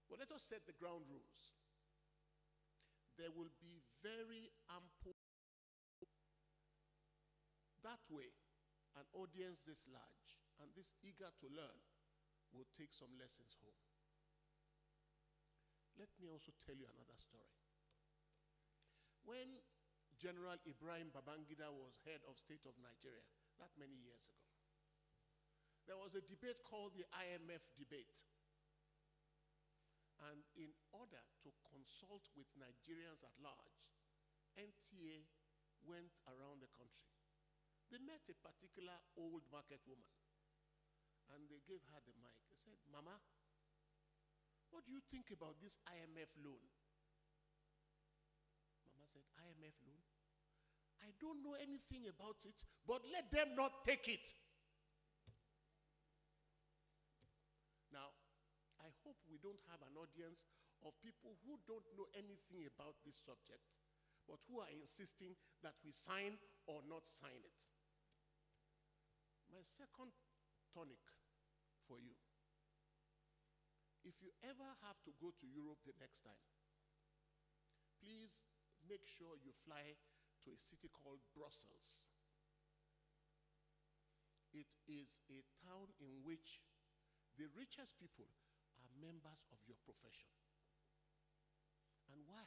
But let us set the ground rules. There will be very ample. That way, an audience this large and this eager to learn will take some lessons home. Let me also tell you another story. When General Ibrahim Babangida was head of state of Nigeria, that many years ago, there was a debate called the IMF debate. And in order to consult with Nigerians at large, NTA went around the country. They met a particular old market woman, and they gave her the mic. They said, "Mama, what do you think about this IMF loan?" Mama said, "IMF loan? I don't know anything about it, but let them not take it." Now, I hope we don't have an audience of people who don't know anything about this subject, but who are insisting that we sign or not sign it. My second tonic for you: if you ever have to go to Europe the next time, please make sure you fly to a city called Brussels. It is a town in which the richest people are members of your profession. And why?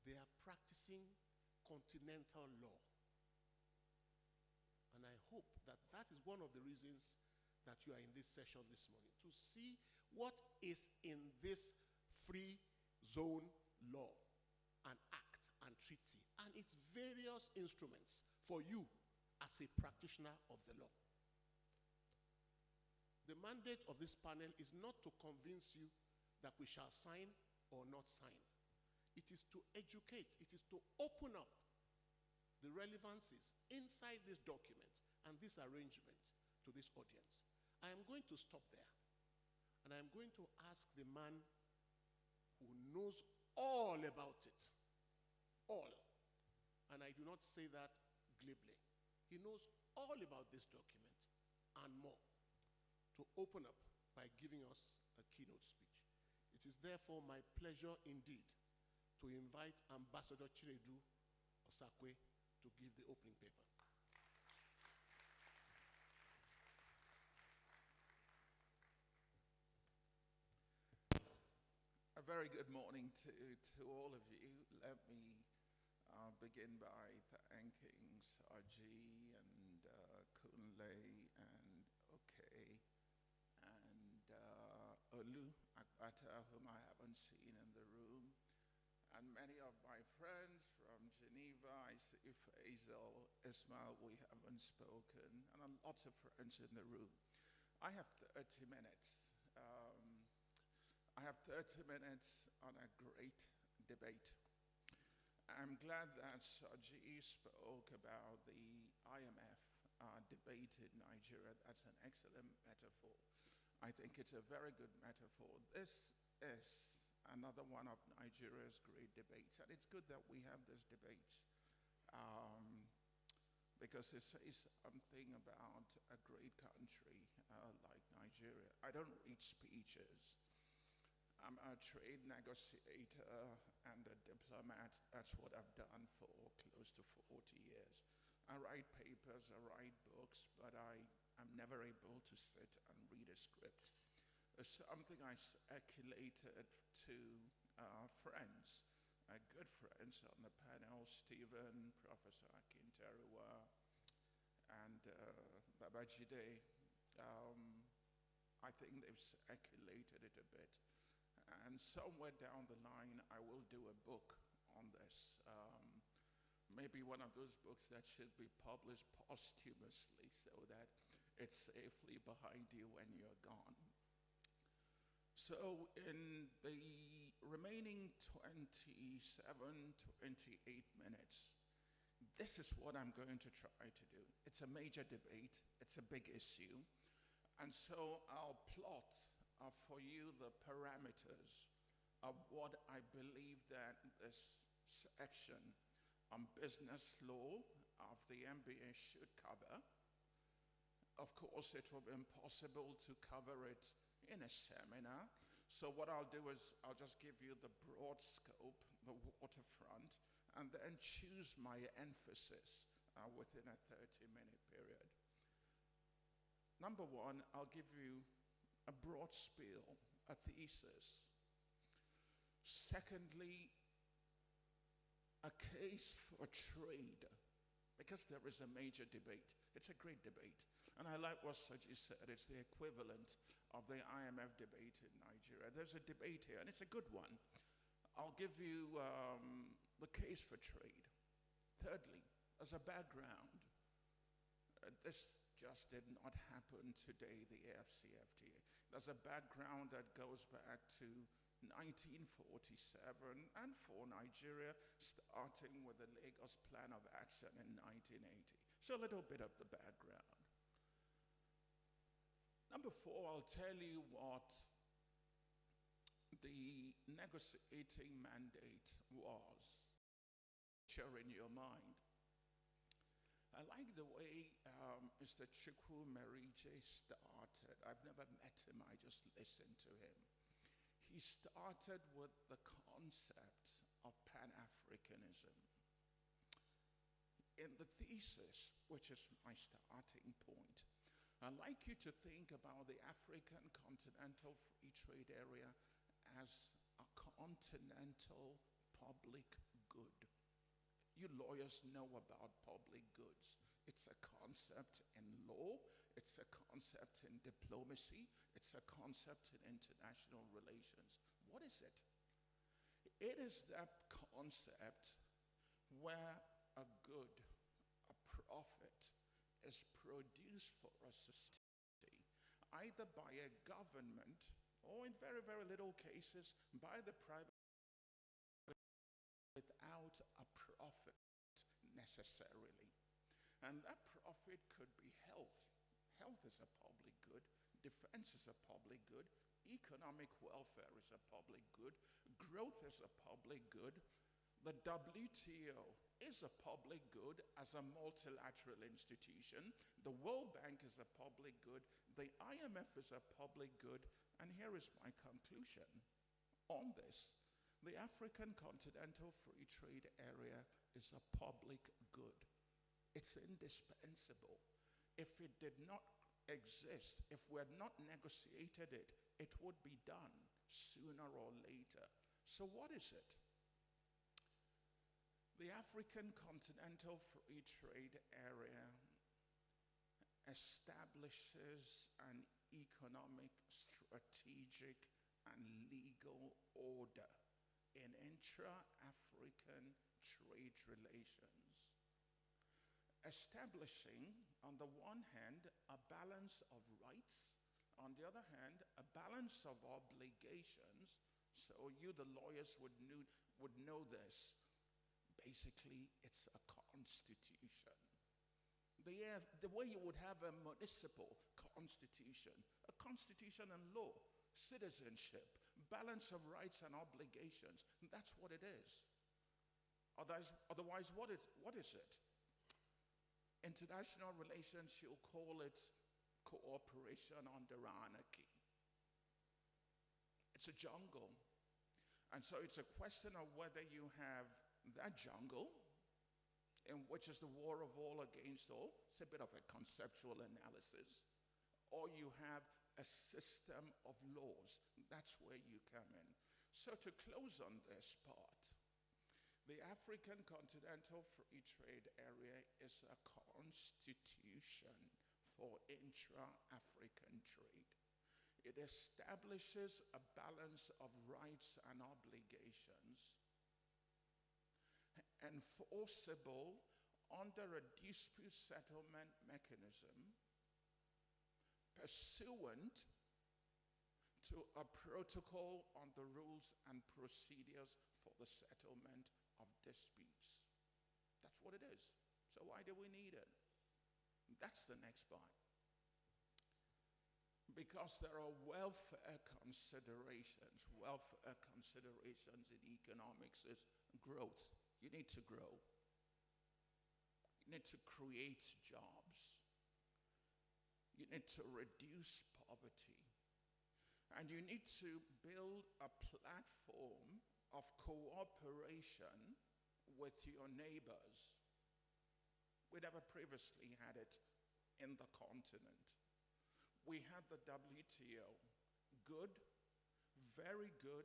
They are practicing continental law. And I hope that that is one of the reasons that you are in this session this morning, to see what is in this free zone law, and act and treaty, and its various instruments for you as a practitioner of the law. The mandate of this panel is not to convince you that we shall sign or not sign. It is to educate, it is to open up the relevancies inside this document and this arrangement to this audience. I am going to stop there, and I am going to ask the man who knows all about it, all, and I do not say that glibly. He knows all about this document and more, to open up by giving us a keynote speech. It is therefore my pleasure indeed to invite Ambassador Chinedu Osakwe to give the opening paper. A very good morning to all of you. Let me begin by thanking Saji and Kunle and Oke and Olu Akbata, whom I haven't seen in the room, and many of my friends from Geneva. I see Faisal, Ismail, we haven't spoken, and lots of friends in the room. I have 30 minutes. I have 30 minutes on a great debate. I'm glad that Saji spoke about the IMF debate in Nigeria. That's an excellent metaphor. I think it's a very good metaphor. This is another one of Nigeria's great debates, and it's good that we have these debates because it says something about a great country like Nigeria. I don't read speeches. I'm a trade negotiator and a diplomat. That's what I've done for close to 40 years. I write papers, I write books, but I'm never able to sit and read a script. It's something I circulated to friends, good friends on the panel, Stephen, Professor Akinteriwa, and Babajide. I think they've circulated it a bit. And somewhere down the line, I will do a book on this. Maybe one of those books that should be published posthumously so that it's safely behind you when you're gone. So in the remaining 27, 28 minutes, this is what I'm going to try to do. It's a major debate. It's a big issue. And so I'll plot for you the parameters of what I believe that this section on business law of the MBA should cover. Of course, it will be impossible to cover it in a seminar, So what I'll do is I'll just give you the broad scope, the waterfront, and then choose my emphasis within a 30-minute period. Number one, I'll give you a broad spiel, a thesis. Secondly, a case for trade, because there is a major debate. It's a great debate. And I like what Saji said, it's the equivalent of the IMF debate in Nigeria. There's a debate here, and it's a good one. I'll give you the case for trade. Thirdly, as a background, this just did not happen today, the AFCFTA. There's a background that goes back to 1947 and for Nigeria, starting with the Lagos Plan of Action in 1980. So a little bit of the background. Number four, I'll tell you what the negotiating mandate was. Share in your mind. I like the way Mr. Chukwu Merije started. I've never met him, I just listened to him. He started with the concept of Pan-Africanism. In the thesis, which is my starting point, I'd like you to think about the African Continental Free Trade Area as a continental public good. You lawyers know about public goods. It's a concept in law, it's a concept in diplomacy, it's a concept in international relations. What is it? It is that concept where a good, a profit, is produced for a society, either by a government or in very, very little cases, by the private, without a profit necessarily. And that profit could be health. Health is a public good. Defense is a public good. Economic welfare is a public good. Growth is a public good. The WTO is a public good as a multilateral institution. The World Bank is a public good. The IMF is a public good. And here is my conclusion on this. The African Continental Free Trade Area is a public good. It's indispensable. If it did not exist, if we had not negotiated it, it would be done sooner or later. So what is it? The African Continental Free Trade Area establishes an economic, strategic, and legal order in intra-African trade relations, establishing, on the one hand, a balance of rights, on the other hand, a balance of obligations. So you, the lawyers, would know this. Basically, it's a constitution. The way you would have a municipal constitution, a constitution and law, citizenship, balance of rights and obligations. That's what it is. Otherwise, what is it? International relations, you'll call it cooperation under anarchy. It's a jungle. And so it's a question of whether you have that jungle, in which is the war of all against all. It's a bit of a conceptual analysis. Or you have a system of laws. That's where you come in. So to close on this part, the African Continental Free Trade Area is a constitution for intra-African trade. It establishes a balance of rights and obligations, enforceable under a dispute settlement mechanism pursuant to a protocol on the rules and procedures for the settlement of disputes. That's what it is. So why do we need it? That's the next part. Because there are welfare considerations. Welfare considerations in economics is growth. You need to grow. You need to create jobs. You need to reduce poverty. And And you need to build a platform of cooperation with your neighbors. We never previously had it in the continent. We had the WTO. Good, very good,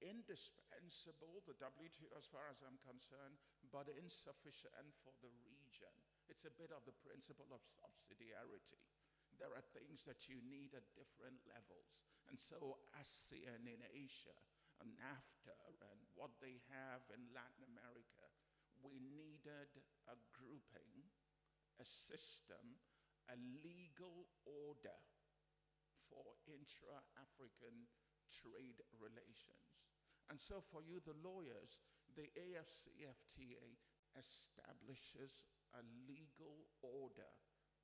indispensable, the WTO as far as I'm concerned, but insufficient for the region. It's a bit of the principle of subsidiarity. There are things that you need at different levels. And so ASEAN in Asia, and NAFTA, and what they have in Latin America, we needed a grouping, a system, a legal order for intra-African trade relations. And so for you, the lawyers, the AFCFTA establishes a legal order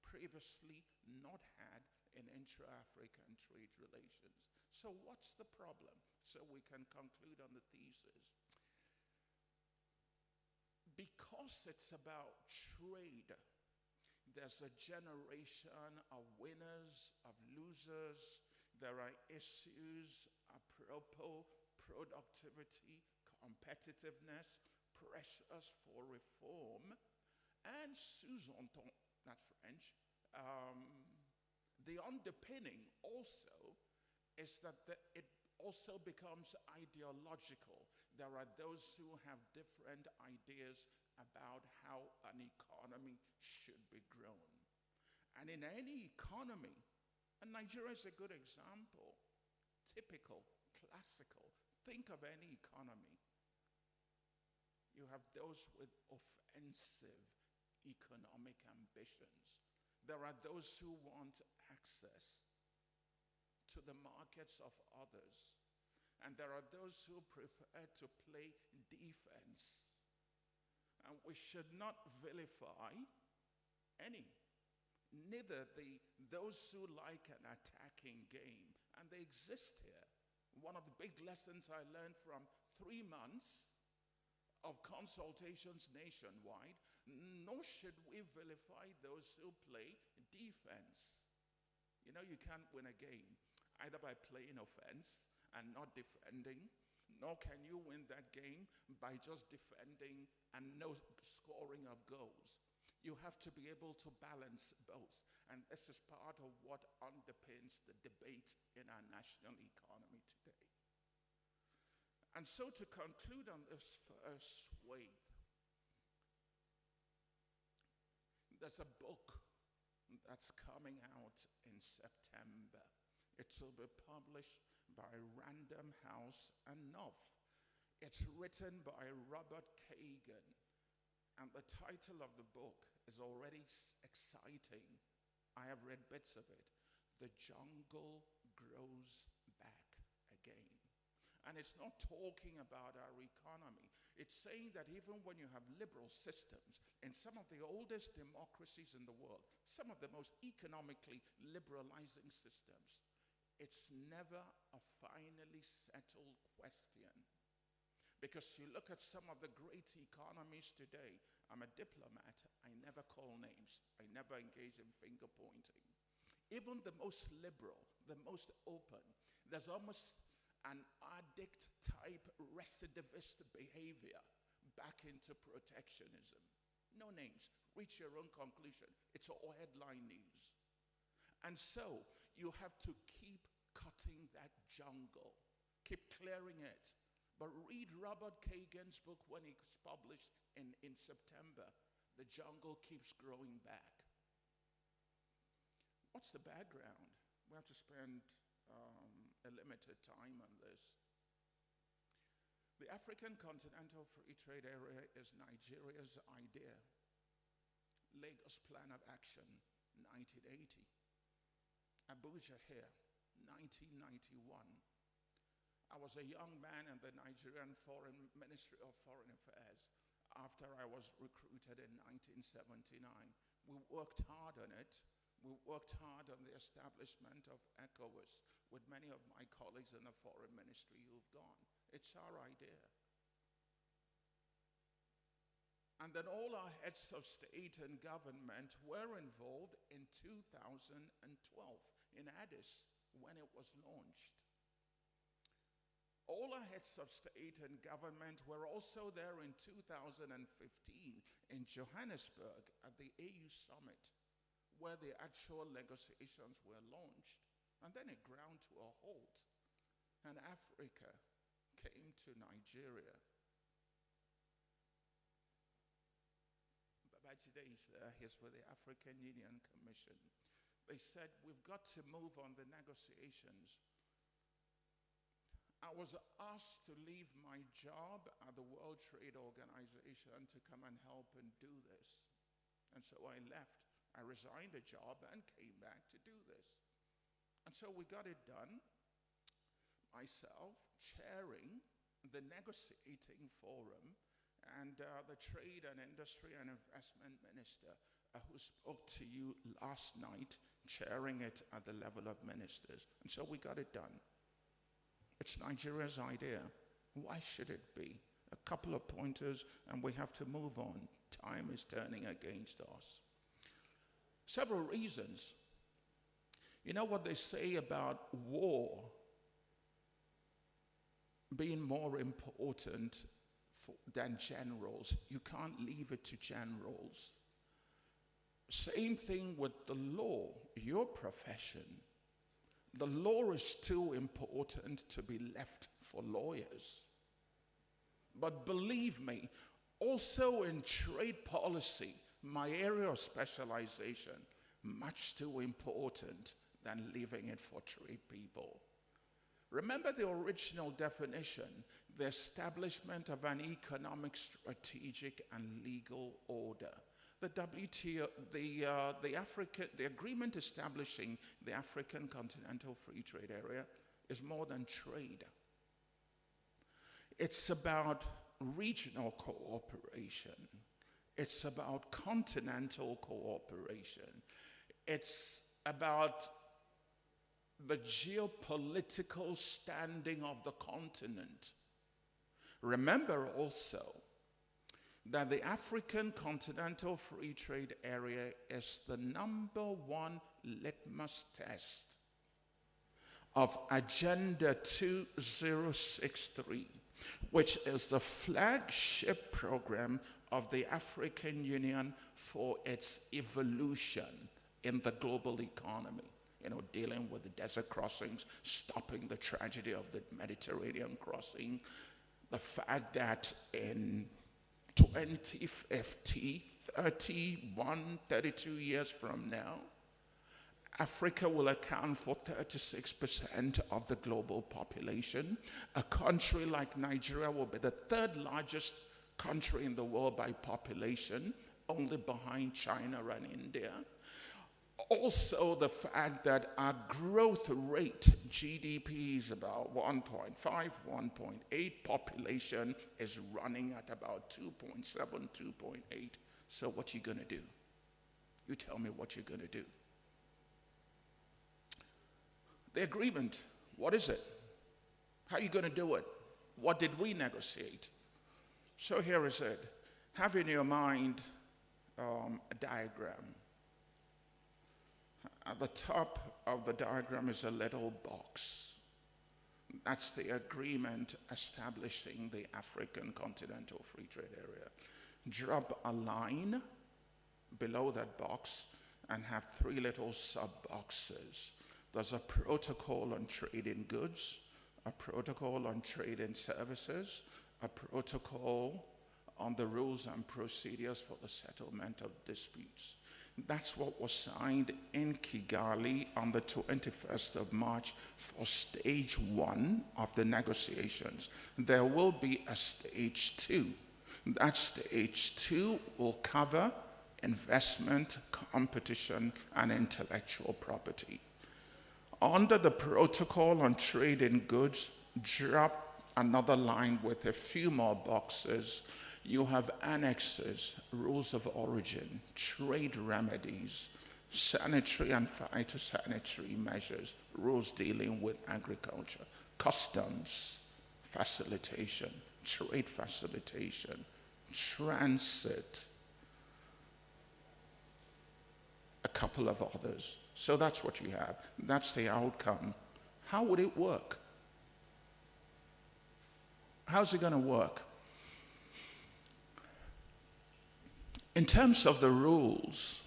previously not had in intra-African trade relations. So what's the problem? So we can conclude on the thesis. Because it's about trade, there's a generation of winners, of losers. There are issues apropos productivity, competitiveness, pressures for reform, and sous-entend, that's French. The underpinning also is that it also becomes ideological. There are those who have different ideas about how an economy should be grown. And in any economy, and Nigeria is a good example, typical, classical, think of any economy. You have those with offensive economic ambitions. There are those who want access to the markets of others. And there are those who prefer to play defense. And we should not vilify any, neither those who like an attacking game. And they exist here. One of the big lessons I learned from 3 months of consultations nationwide, nor should we vilify those who play defense. You know, you can't win a game either by playing offense and not defending, nor can you win that game by just defending and no scoring of goals. You have to be able to balance both. And this is part of what underpins the debate in our national economy today. And so to conclude on this first swathe, there's a book that's coming out in September. It will be published by Random House and Knopf. It's written by Robert Kagan, and the title of the book is already exciting. I have read bits of it. The Jungle Grows Back Again. And it's not talking about our economy. It's saying that even when you have liberal systems in some of the oldest democracies in the world, some of the most economically liberalizing systems, it's never a finally settled question. Because you look at some of the great economies today, I'm a diplomat, I never call names, I never engage in finger pointing. Even the most liberal, the most open, there's almost an addict-type recidivist behavior back into protectionism. No names. Reach your own conclusion. It's all headline news. And so you have to keep cutting that jungle. Keep clearing it. But read Robert Kagan's book when it was published in September. The jungle keeps growing back. What's the background? We have to spend a limited time on this. The African Continental Free Trade Area is Nigeria's idea. Lagos Plan of Action, 1980. Abuja here, 1991. I was a young man in the Nigerian Ministry of Foreign Affairs after I was recruited in 1979. We worked hard on it. We worked hard on the establishment of ECOWAS with many of my colleagues in the foreign ministry who've gone. It's our idea. And then all our heads of state and government were involved in 2012 in Addis when it was launched. All our heads of state and government were also there in 2015 in Johannesburg at the AU summit, where the actual negotiations were launched. And then it ground to a halt, and Africa came to Nigeria. Babajide is there, he's with the African Union Commission. They said, we've got to move on the negotiations. I was asked to leave my job at the World Trade Organization to come and help and do this. And so I left. I resigned the job and came back to do this. And so we got it done. Myself chairing the negotiating forum, and the Trade and Industry and Investment Minister who spoke to you last night, chairing it at the level of ministers. And so we got it done. It's Nigeria's idea. Why should it be? A couple of pointers and we have to move on. Time is turning against us. Several reasons. You know what they say about war being more important than generals? You can't leave it to generals. Same thing with the law, your profession. The law is too important to be left for lawyers. But believe me, also in trade policy, my area of specialization, much too important than leaving it for trade people. Remember the original definition, the establishment of an economic, strategic, and legal order. The WTO, the agreement establishing the African Continental Free Trade Area is more than trade. It's about regional cooperation. It's about continental cooperation. It's about the geopolitical standing of the continent. Remember also that the African Continental Free Trade Area is the #1 litmus test of Agenda 2063, which is the flagship program of the African Union for its evolution in the global economy. You know, dealing with the desert crossings, stopping the tragedy of the Mediterranean crossing, the fact that in 2050, 32 years from now, Africa will account for 36% of the global population. A country like Nigeria will be the 3rd largest country in the world by population, only behind China and India. Also the fact that our growth rate, GDP, is about 1.5, 1.8. Population is running at about 2.7, 2.8. So what you gonna do? You tell me what you're gonna do. The agreement, what is it? How are you gonna do it? What did we negotiate? So here is it. Have in your mind a diagram. At the top of the diagram is a little box. That's the agreement establishing the African Continental Free Trade Area. Drop a line below that box and have 3 little sub-boxes. There's a protocol on trade in goods, a protocol on trade in services, a protocol on the rules and procedures for the settlement of disputes. That's what was signed in Kigali on the 21st of March for stage 1 of the negotiations. There will be a stage 2. That stage 2 will cover investment, competition, and intellectual property. Under the protocol on trade in goods, drop another line with a few more boxes. You have annexes, rules of origin, trade remedies, sanitary and phytosanitary measures, rules dealing with agriculture, customs, facilitation, trade facilitation, transit, a couple of others. So that's what you have. That's the outcome. How would it work? How's it going to work? In terms of the rules,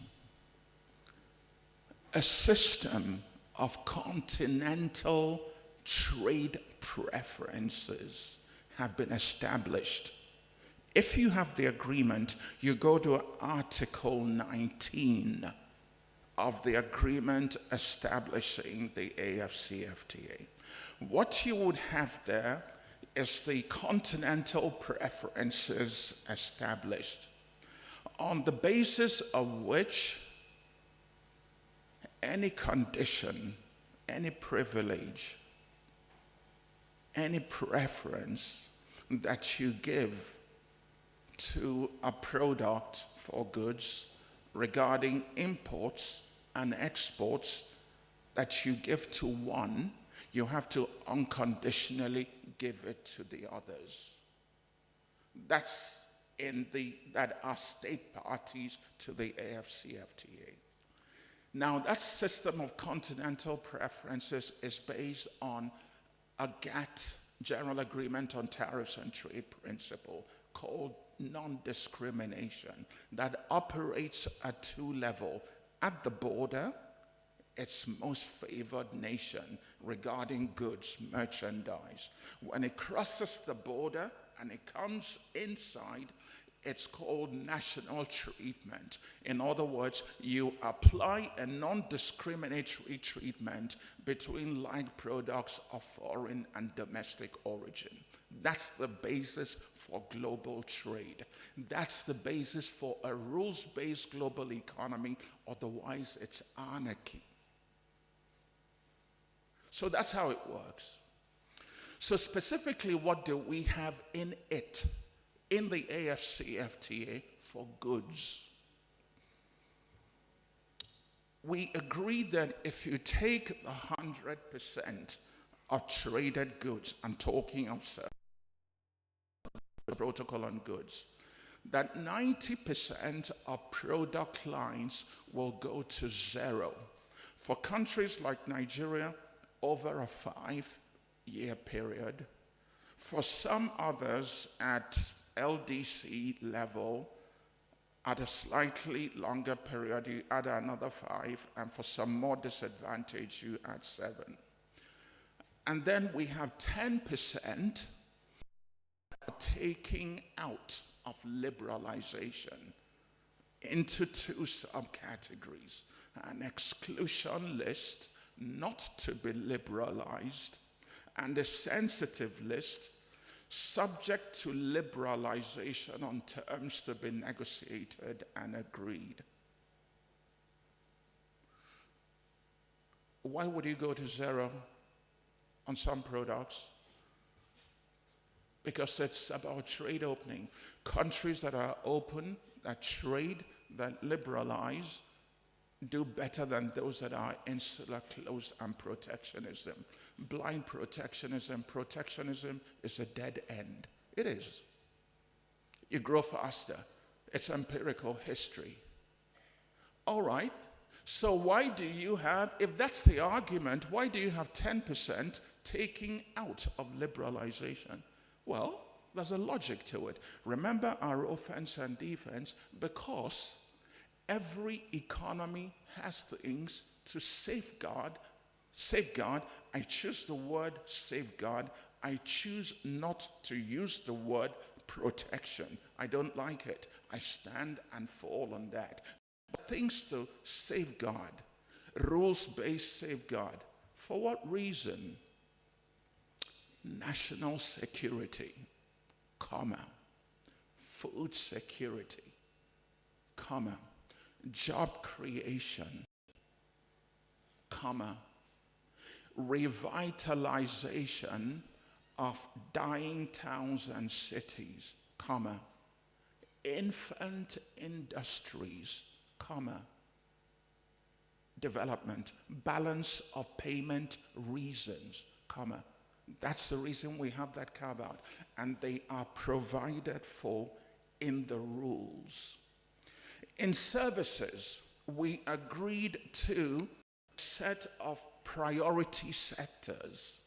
a system of continental trade preferences have been established. If you have the agreement, you go to Article 19 of the agreement establishing the AFCFTA. What you would have there is the continental preferences established, on the basis of which any condition, any privilege, any preference that you give to a product for goods regarding imports and exports that you give to one, you have to unconditionally give it to the others. That's that are state parties to the AFCFTA. Now, that system of continental preferences is based on a GATT, General Agreement on Tariffs and Trade Principle, called non-discrimination, that operates at two levels. At the border, its most favored nation regarding goods, merchandise. When it crosses the border and it comes inside, it's called national treatment. In other words, you apply a non-discriminatory treatment between like products of foreign and domestic origin. That's the basis for global trade. That's the basis for a rules-based global economy, otherwise it's anarchy. So that's how it works. So specifically, what do we have in it, in the AFCFTA for goods? We agreed that if you take 100% of traded goods, I'm talking of the protocol on goods, that 90% of product lines will go to zero. For countries like Nigeria, over a 5-year period. For some others at LDC level, at a slightly longer period, you add another 5, and for some more disadvantage, you add 7. And then we have 10% taking out of liberalization into 2 subcategories: an exclusion list, not to be liberalized, and a sensitive list, subject to liberalization on terms to be negotiated and agreed. Why would you go to zero on some products? Because it's about trade opening. Countries that are open, that trade, that liberalize, do better than those that are insular, closed, and protectionism. Blind protectionism. Protectionism is a dead end. It is. You grow faster. It's empirical history. All right. So why do you have, if that's the argument, why do you have 10% taking out of liberalization? Well, there's a logic to it. Remember our offense and defense, because every economy has things to safeguard. I choose the word safeguard. I choose not to use the word protection. I don't like it. I stand and fall on that. But things to safeguard, rules-based safeguard. For what reason? National security, food security, job creation, revitalization of dying towns and cities, infant industries, development, balance of payment reasons, That's the reason we have that carve out. And they are provided for in the rules. In services, we agreed to a set of priority sectors.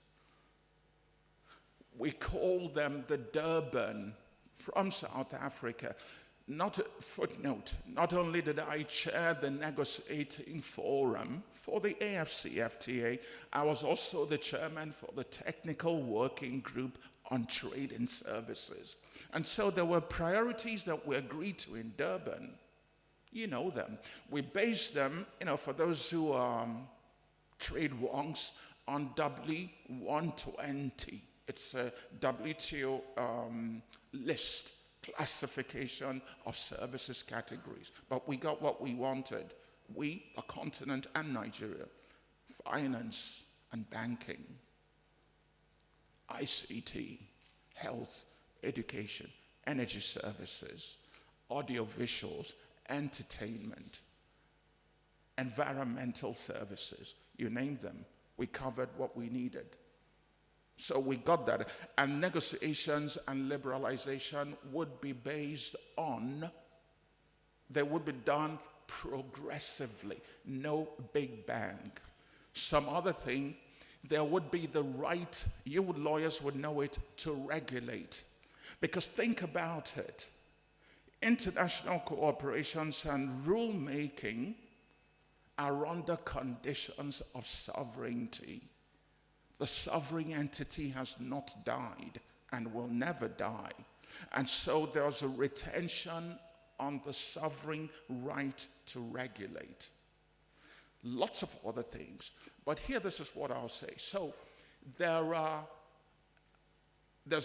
We call them the Durban from South Africa. Not a footnote, not only did I chair the negotiating forum for the AFCFTA, I was also the chairman for the technical working group on trade and services. And so there were priorities that we agreed to in Durban. You know them. We based them, for those who trade wonks, on W120. It's a WTO list, classification of services categories. But we got what we wanted. We, a continent and Nigeria, finance and banking, ICT, health, education, energy services, audiovisuals, entertainment, environmental services, you name them. We covered what we needed. So we got that. And negotiations and liberalization would be based on, they would be done progressively, no big bang. Some other thing, there would be the right, you lawyers would know it, to regulate. Because think about it. International cooperations and rulemaking are under conditions of sovereignty. The sovereign entity has not died and will never die. And so there's a retention on the sovereign right to regulate. Lots of other things. But here, this is what I'll say. So there's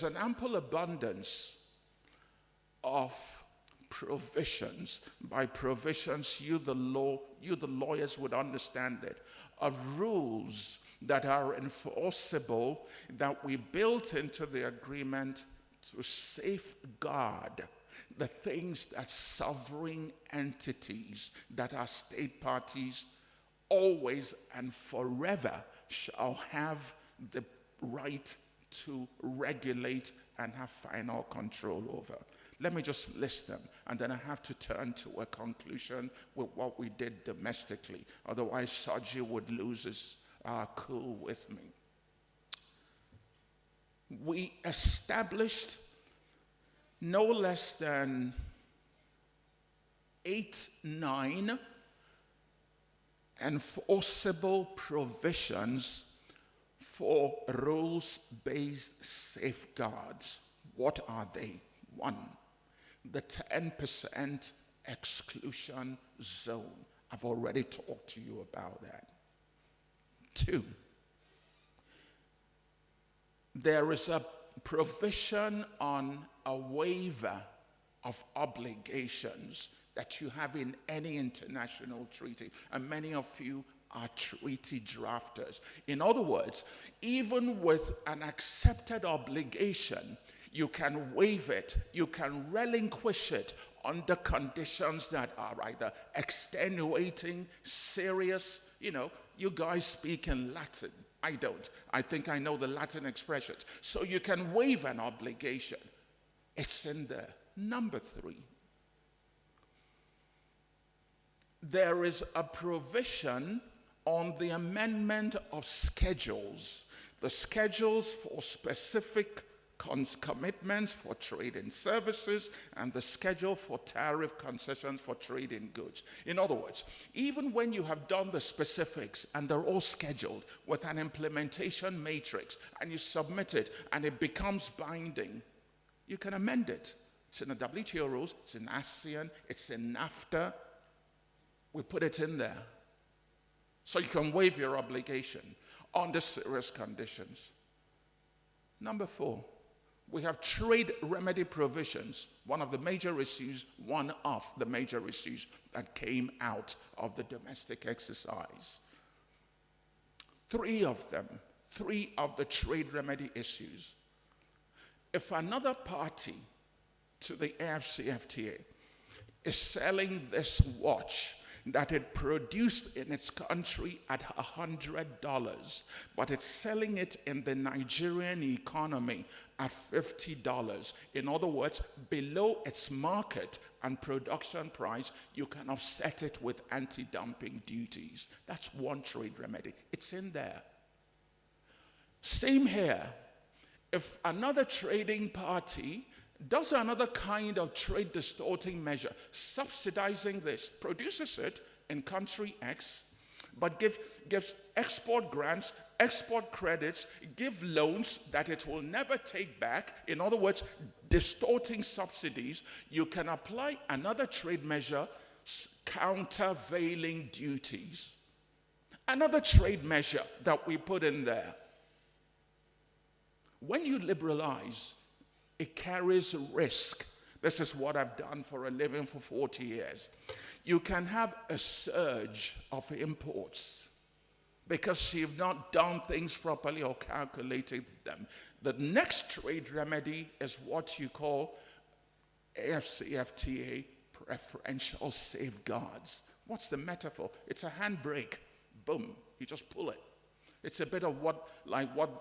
an ample abundance of provisions. By provisions, you the lawyers would understand it, of rules that are enforceable that we built into the agreement to safeguard the things that sovereign entities that are state parties always and forever shall have the right to regulate and have final control over. Let me just list them, and then I have to turn to a conclusion with what we did domestically. Otherwise, Saji would lose his cool with me. We established no less than 8-9 enforceable provisions for rules-based safeguards. What are they? 1, the 10% exclusion zone. I've already talked to you about that. 2, there is a provision on a waiver of obligations that you have in any international treaty, and many of you are treaty drafters. In other words, even with an accepted obligation, you can waive it, you can relinquish it under conditions that are either extenuating, serious. You guys speak in Latin. I don't. I think I know the Latin expressions. So you can waive an obligation. It's in there. Number 3. There is a provision on the amendment of schedules. The schedules for specific commitments for trade in services and the schedule for tariff concessions for trade in goods. In other words, even when you have done the specifics and they're all scheduled with an implementation matrix and you submit it and it becomes binding, you can amend it. It's in the WTO rules, it's in ASEAN, it's in NAFTA. We put it in there. So you can waive your obligation under serious conditions. Number 4, we have trade remedy provisions, one of the major issues that came out of the domestic exercise. 3 of them, 3 of the trade remedy issues. If another party to the AFCFTA is selling this watch that it produced in its country at $100, but it's selling it in the Nigerian economy at $50. In other words, below its market and production price, you can offset it with anti-dumping duties. That's one trade remedy. It's in there. Same here. if another trading party does another kind of trade distorting measure, subsidizing this, produces it in country X, but gives export grants, export credits, give loans that it will never take back, in other words, distorting subsidies, you can apply another trade measure, countervailing duties. Another trade measure that we put in there. When you liberalize, it carries risk. This is what I've done for a living for 40 years. You can have a surge of imports because you've not done things properly or calculated them. The next trade remedy is what you call AFCFTA preferential safeguards. What's the metaphor? It's a handbrake. Boom, you just pull it. It's a bit of what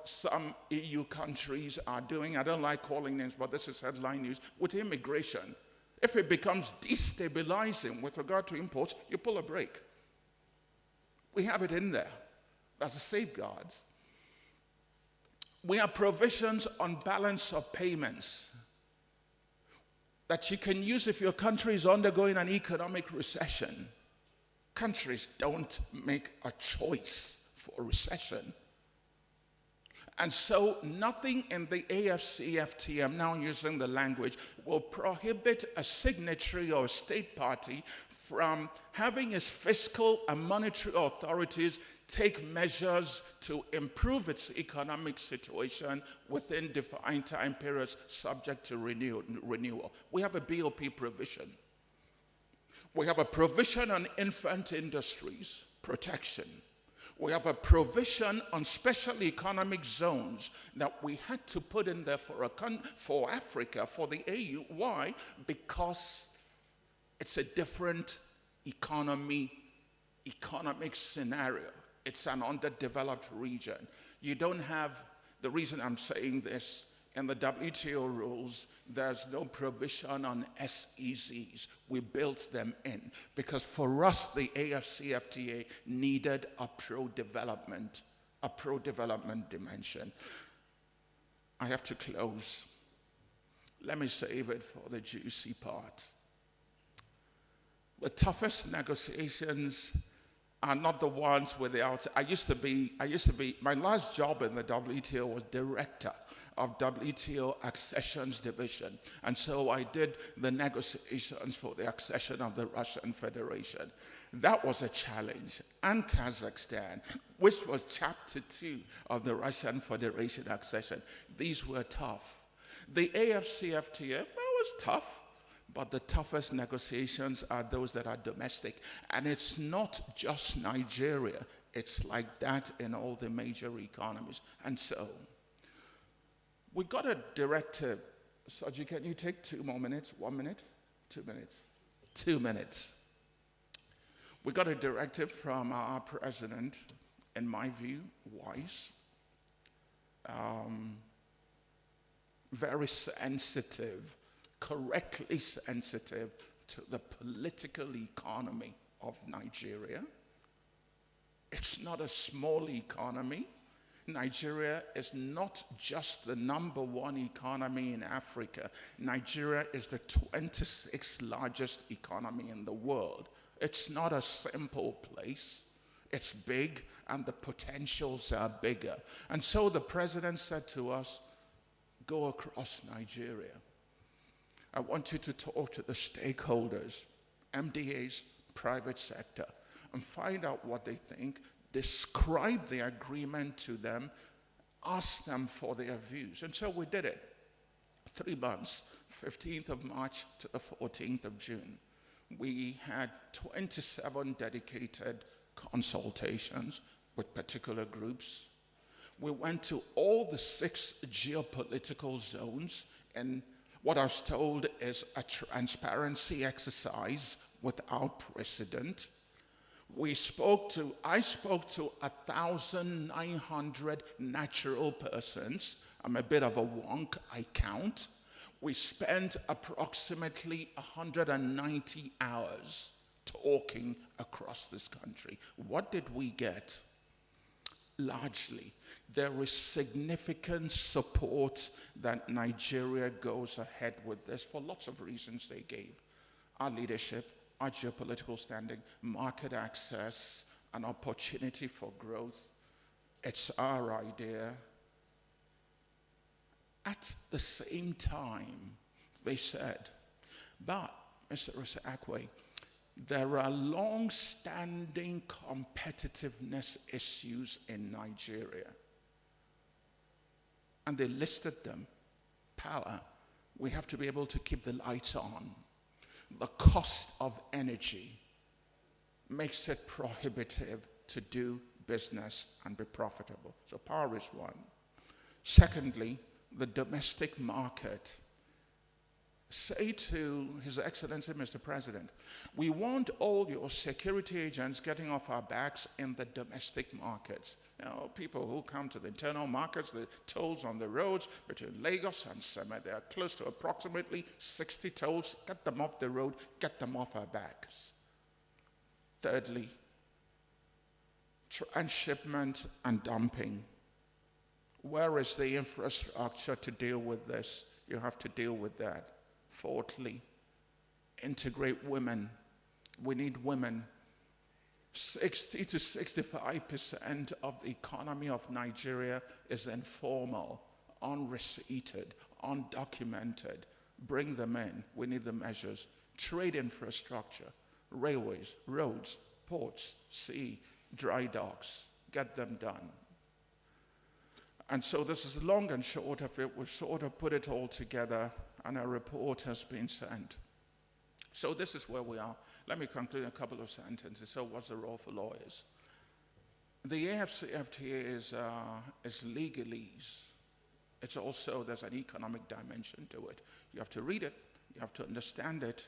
some EU countries are doing. I don't like calling names, but this is headline news. With immigration, if it becomes destabilizing with regard to imports, you pull a brake. We have it in there. That's the safeguards. We have provisions on balance of payments that you can use if your country is undergoing an economic recession. Countries don't make a choice for recession. And so nothing in the AFCFTA, I'm now using the language, will prohibit a signatory or a state party from having its fiscal and monetary authorities take measures to improve its economic situation within defined time periods subject to renewal. We have a BOP provision. We have a provision on infant industries protection. We have a provision on special economic zones that we had to put in there for Africa, for the AU. Why? Because it's a different economic scenario. It's an underdeveloped region. You don't have, the reason I'm saying this, in the WTO rules, there's no provision on SEZs. We built them in because for us, the AFCFTA needed a pro-development dimension. I have to close. Let me save it for the juicy part. The toughest negotiations are not the ones with the outside. I used to be, my last job in the WTO was director of WTO Accessions Division. And so I did the negotiations for the accession of the Russian Federation. That was a challenge. And Kazakhstan, which was chapter 2 of the Russian Federation accession. These were tough. The AFCFTA, well, it was tough, but the toughest negotiations are those that are domestic. And it's not just Nigeria. It's like that in all the major economies. And so, we got a directive. Saji, can you take 2 more minutes? 1 minute? 2 minutes? 2 minutes. We got a directive from our president, in my view, wise, very sensitive, correctly sensitive to the political economy of Nigeria. It's not a small economy. Nigeria is not just the #1 economy in Africa. Nigeria is the 26th largest economy in the world. It's not a simple place. It's big, and the potentials are bigger. And so the president said to us, go across Nigeria. I want you to talk to the stakeholders, MDAs, private sector, and find out what they think. Describe the agreement to them, ask them for their views. And so we did it. 3 months, 15th of March to the 14th of June. We had 27 dedicated consultations with particular groups. We went to all the 6 geopolitical zones, and what I was told is a transparency exercise without precedent. I spoke to 1,900 natural persons. I'm a bit of a wonk, I count. We spent approximately 190 hours talking across this country. What did we get? largely. There is significant support that Nigeria goes ahead with this for lots of reasons they gave. Our leadership, our geopolitical standing, market access, an opportunity for growth. It's our idea. At the same time, they said, but, Mr. Akwe, there are long-standing competitiveness issues in Nigeria. And they listed them. Power, we have to be able to keep the lights on. The cost of energy makes it prohibitive to do business and be profitable. So power is one. Secondly, the domestic market. Say to His Excellency, Mr. President, we want all your security agents getting off our backs in the domestic markets. You know, people who come to the internal markets, the tolls on the roads between Lagos and Seme, there are close to approximately 60 tolls. Get them off the road, get them off our backs. Thirdly, transshipment and dumping. Where is the infrastructure to deal with this? You have to deal with that. Fourthly, integrate women. We need women. 60 to 65% of the economy of Nigeria is informal, unreceipted, undocumented. Bring them in. We need the measures. Trade infrastructure, railways, roads, ports, sea, dry docks. Get them done. And so this is long and short of it. We've sort of put it all together, and a report has been sent. So this is where we are. Let me conclude in a couple of sentences. So what's the role for lawyers? The AFCFTA is legalese. It's also, there's an economic dimension to it. You have to read it. You have to understand it.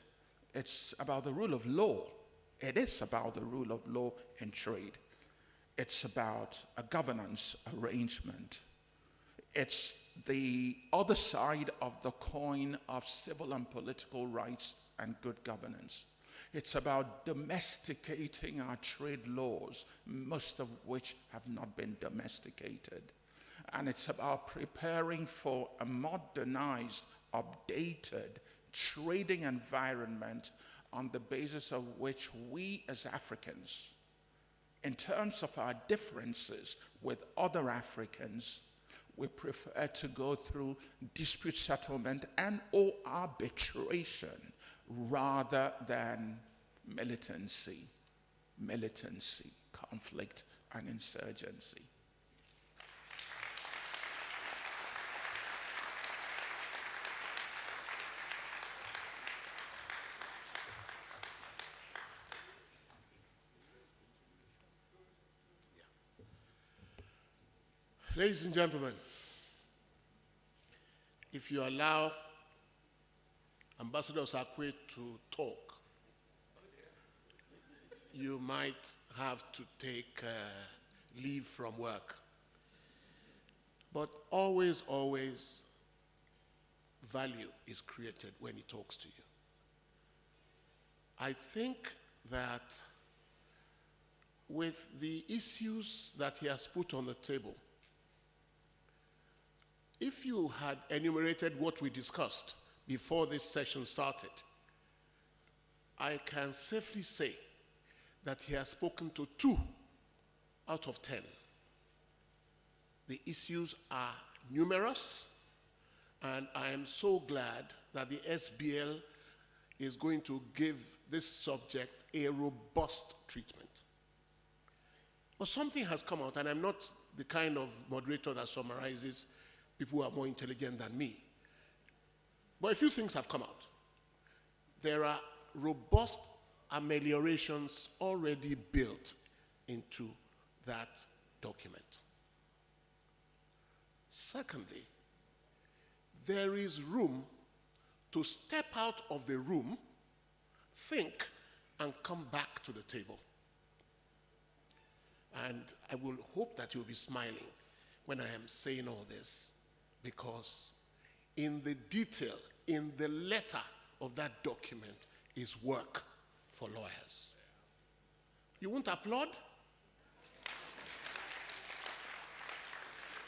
It's about the rule of law. It is about the rule of law in trade. It's about a governance arrangement. It's the other side of the coin of civil and political rights and good governance. It's about domesticating our trade laws, most of which have not been domesticated. And it's about preparing for a modernized, updated trading environment on the basis of which we as Africans, in terms of our differences with other Africans, we prefer to go through dispute settlement and or arbitration rather than militancy, conflict, and insurgency. Ladies and gentlemen, if you allow Ambassador Akwe to talk, you might have to take leave from work. But always, always, value is created when he talks to you. I think that with the issues that he has put on the table, if you had enumerated what we discussed before this session started, I can safely say that he has spoken to 2 out of 10. The issues are numerous, and I am so glad that the SBL is going to give this subject a robust treatment. But something has come out, and I'm not the kind of moderator that summarizes people who are more intelligent than me. But a few things have come out. There are robust ameliorations already built into that document. Secondly, there is room to step out of the room, think, and come back to the table. And I will hope that you'll be smiling when I am saying all this, because in the detail, in the letter of that document is work for lawyers. You won't applaud?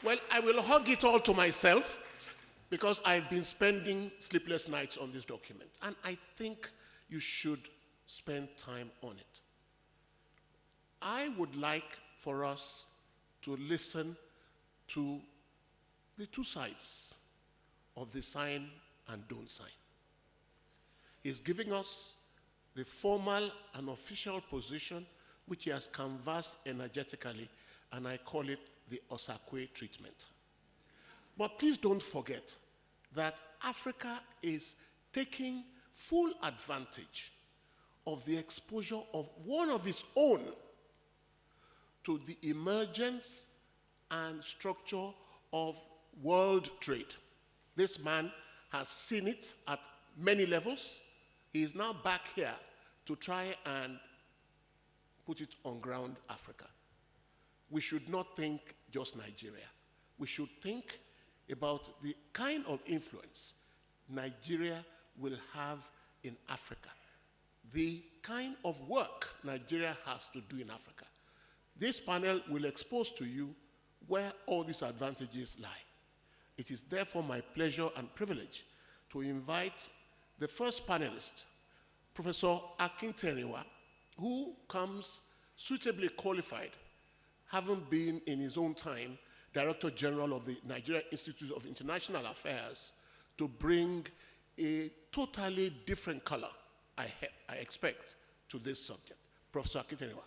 Well, I will hug it all to myself because I've been spending sleepless nights on this document. And I think you should spend time on it. I would like for us to listen to the two sides of the sign and don't sign. He's giving us the formal and official position which he has canvassed energetically, and I call it the Osakwe treatment. But please don't forget that Africa is taking full advantage of the exposure of one of its own to the emergence and structure of world trade. This man has seen it at many levels. He is now back here to try and put it on ground Africa. We should not think just Nigeria. We should think about the kind of influence Nigeria will have in Africa, the kind of work Nigeria has to do in Africa. This panel will expose to you where all these advantages lie. It is therefore my pleasure and privilege to invite the first panelist, Professor Akintoniwa, who comes suitably qualified, having been in his own time Director General of the Nigeria Institute of International Affairs, to bring a totally different color, I expect, to this subject. Professor Akintoniwa.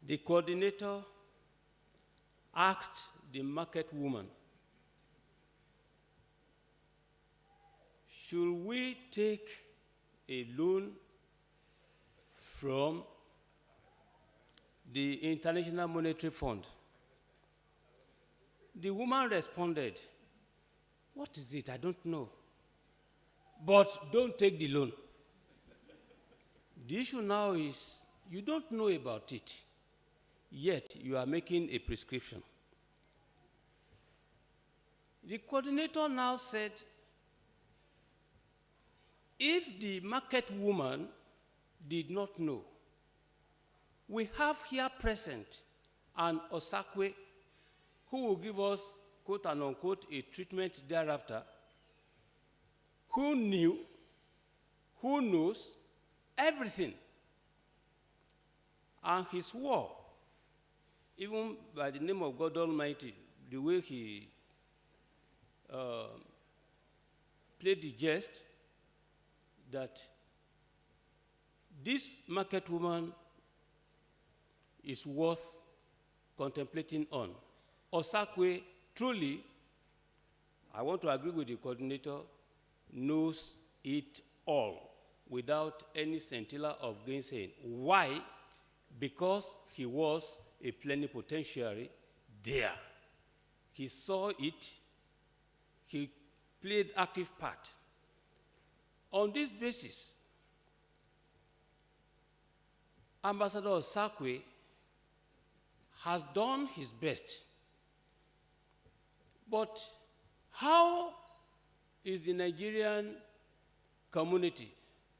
The coordinator asked the market woman, should we take a loan from the International Monetary Fund? The woman responded, what is it? I don't know. But don't take the loan. The issue now is you don't know about it, yet you are making a prescription. The coordinator now said, if the market woman did not know, we have here present an Osakwe who will give us, quote and unquote, a treatment thereafter, who knew, who knows everything. And he swore, even by the name of God Almighty, the way he played the jest, that this market woman is worth contemplating on. Osakwe truly, I want to agree with the coordinator, knows it all without any scintilla of gainsaying. Why? Because he was a plenipotentiary there. He saw it, he played active part. On this basis, Ambassador Osakwe has done his best. But how is the Nigerian community,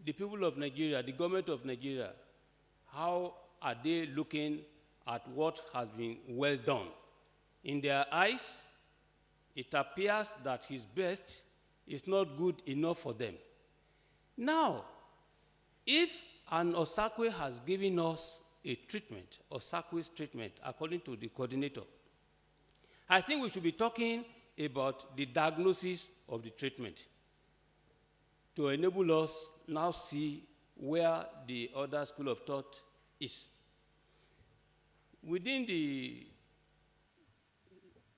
the people of Nigeria, the government of Nigeria, how are they looking at what has been well done? In their eyes, it appears that his best is not good enough for them. Now, if an Osakwe has given us a treatment, Osakwe's treatment, according to the coordinator, I think we should be talking about the diagnosis of the treatment to enable us now see where the other school of thought is. Within the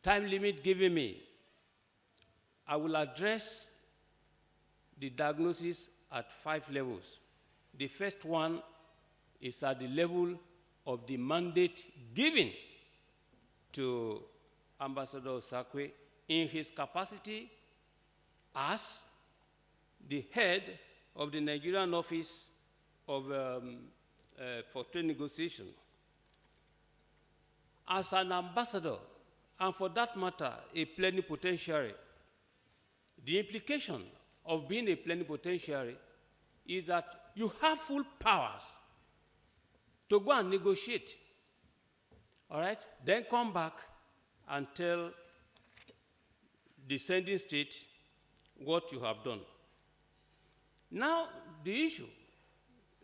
time limit given me, I will address the diagnosis at 5 levels. The first one is at the level of the mandate given to Ambassador Osakwe in his capacity as the head of the Nigerian Office of, for Trade Negotiation. As an ambassador, and for that matter, a plenipotentiary, the implication of being a plenipotentiary is that you have full powers to go and negotiate. All right? Then come back and tell the sending state what you have done. Now, the issue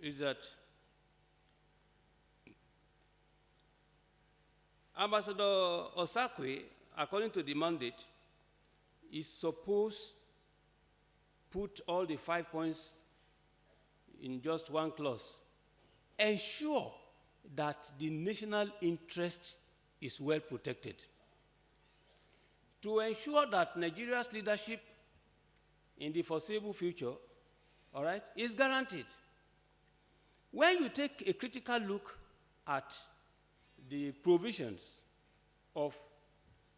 is that Ambassador Osakwe, according to the mandate, is supposed to put all the 5 points in just one clause. Ensure that the national interest is well protected. To ensure that Nigeria's leadership in the foreseeable future, all right, is guaranteed. When you take a critical look at the provisions of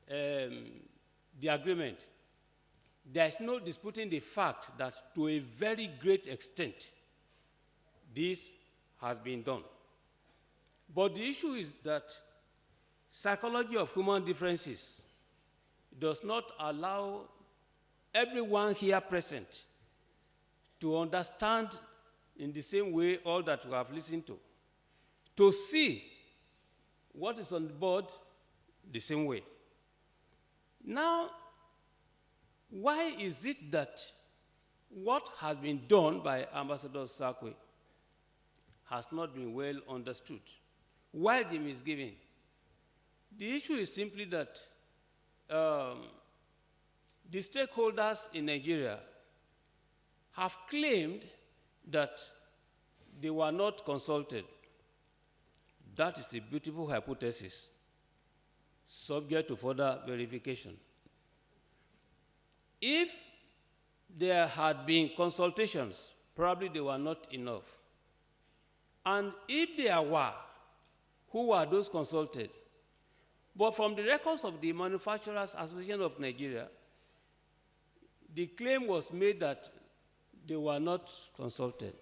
the agreement, there is no disputing the fact that to a very great extent, this has been done. But the issue is that psychology of human differences does not allow everyone here present to understand in the same way all that we have listened to see what is on the board the same way. Now, why is it that what has been done by Ambassador Osakwe has not been well understood? Why the misgiving? The issue is simply that the stakeholders in Nigeria have claimed that they were not consulted. That is a beautiful hypothesis, subject to further verification. If there had been consultations, probably they were not enough. And if there were, who were those consulted? But from the records of the Manufacturers Association of Nigeria, the claim was made that they were not consulted.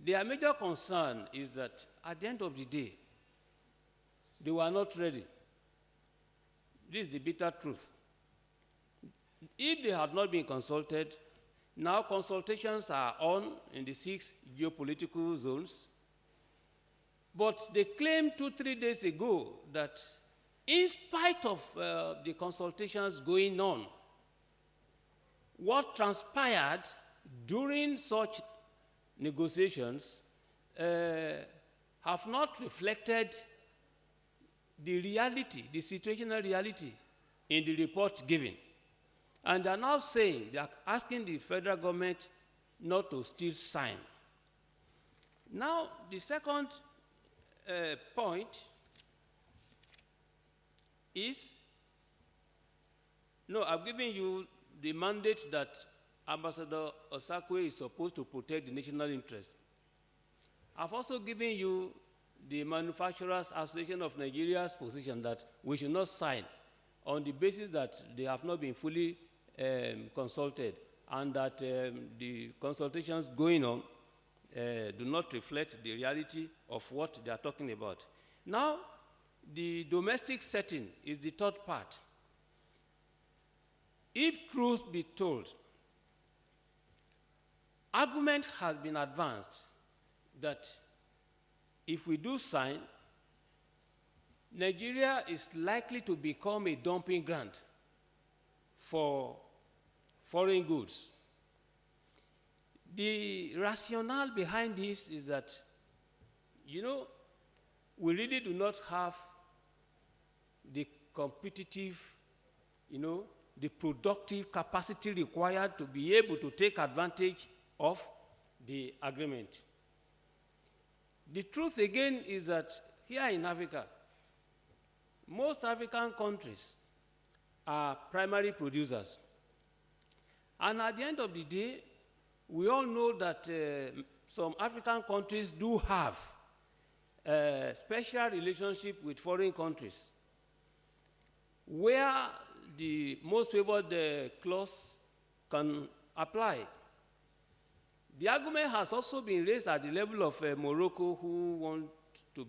Their major concern is that at the end of the day, they were not ready. This is the bitter truth. If they had not been consulted, now consultations are on in the 6 geopolitical zones. But they claimed 2-3 days ago that in spite of the consultations going on, what transpired during such negotiations have not reflected the reality, the situational reality in the report given. And they are now saying, they are asking the federal government not to still sign. Now, the second point is, no, I've given you the mandate that Ambassador Osakwe is supposed to protect the national interest. I've also given you the Manufacturers Association of Nigeria's position that we should not sign on the basis that they have not been fully consulted and that the consultations going on do not reflect the reality of what they are talking about. Now, the domestic setting is the third part. If truth be told, argument has been advanced that if we do sign, Nigeria is likely to become a dumping ground for foreign goods. The rationale behind this is that, you know, we really do not have the competitive, you know, the productive capacity required to be able to take advantage of the agreement. The truth again is that here in Africa, most African countries are primary producers. And at the end of the day, we all know that some African countries do have a special relationship with foreign countries, where the most favored clause can apply. The argument has also been raised at the level of Morocco, who wants to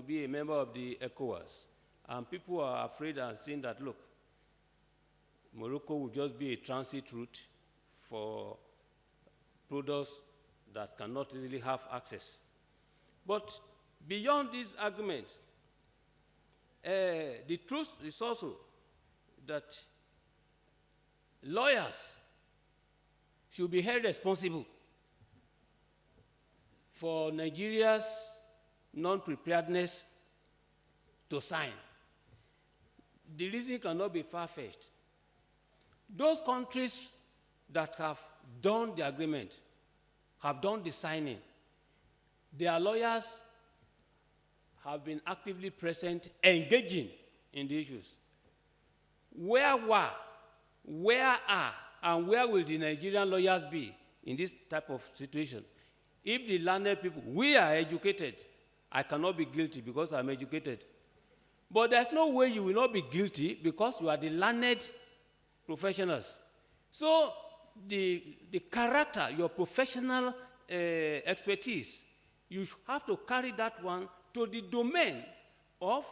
be a member of the ECOWAS. And people are afraid and saying that, look, Morocco will just be a transit route for products that cannot easily have access. But beyond these arguments, the truth is also that lawyers should be held responsible for Nigeria's non-preparedness to sign. The reason cannot be far-fetched. Those countries that have done the agreement, have done the signing, their lawyers have been actively present, engaging in the issues. Where were, where are, and where will the Nigerian lawyers be in this type of situation? If the learned people, we are educated, I cannot be guilty because I'm educated. But there's no way you will not be guilty because you are the learned professionals. So the character, your professional expertise, you have to carry that one to the domain of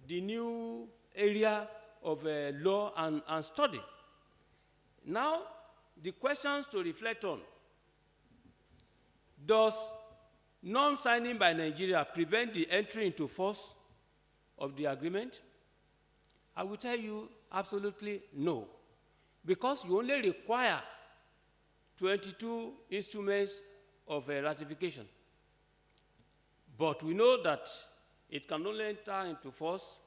the new area of law and study. Now, the questions to reflect on. Does non-signing by Nigeria prevent the entry into force of the agreement? I will tell you absolutely no, because you only require 22 instruments of ratification. But we know that it can only enter into force,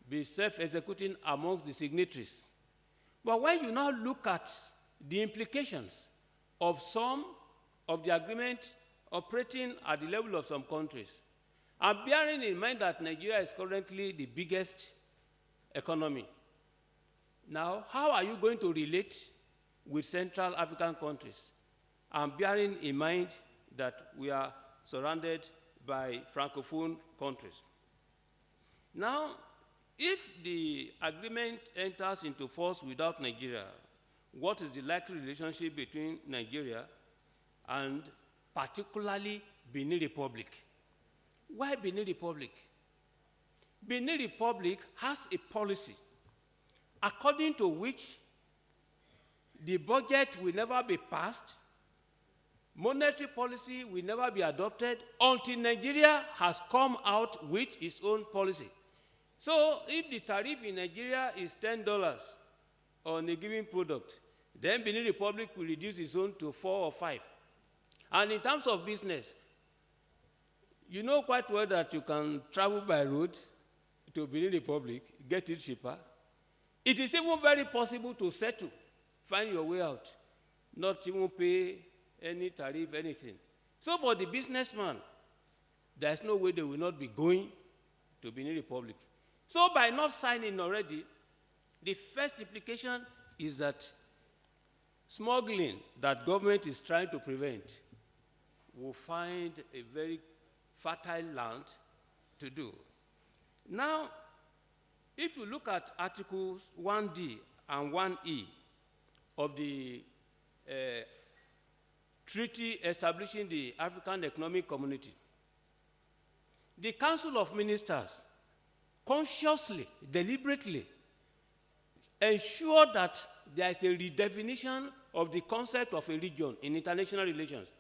be self-executing amongst the signatories. But when you now look at the implications of some of the agreement operating at the level of some countries, and bearing in mind that Nigeria is currently the biggest economy, now how are you going to relate with Central African countries? And bearing in mind that we are surrounded by Francophone countries. Now, if the agreement enters into force without Nigeria, what is the likely relationship between Nigeria and particularly Benin Republic? Why Benin Republic? Benin Republic has a policy according to which the budget will never be passed, monetary policy will never be adopted until Nigeria has come out with its own policy. So if the tariff in Nigeria is $10 on a given product, then Benin Republic will reduce its own to 4 or 5. And in terms of business, you know quite well that you can travel by road to Benin Republic, get it cheaper. It is even very possible to settle, find your way out, not even pay any tariff, anything. So for the businessman, there's no way they will not be going to Benin Republic. So by not signing already, the first implication is that smuggling that government is trying to prevent will find a very fertile land to do. Now, if you look at Articles 1D and 1E of the treaty establishing the African Economic Community, the Council of Ministers consciously, deliberately ensure that there is a redefinition of the concept of a region in international relations.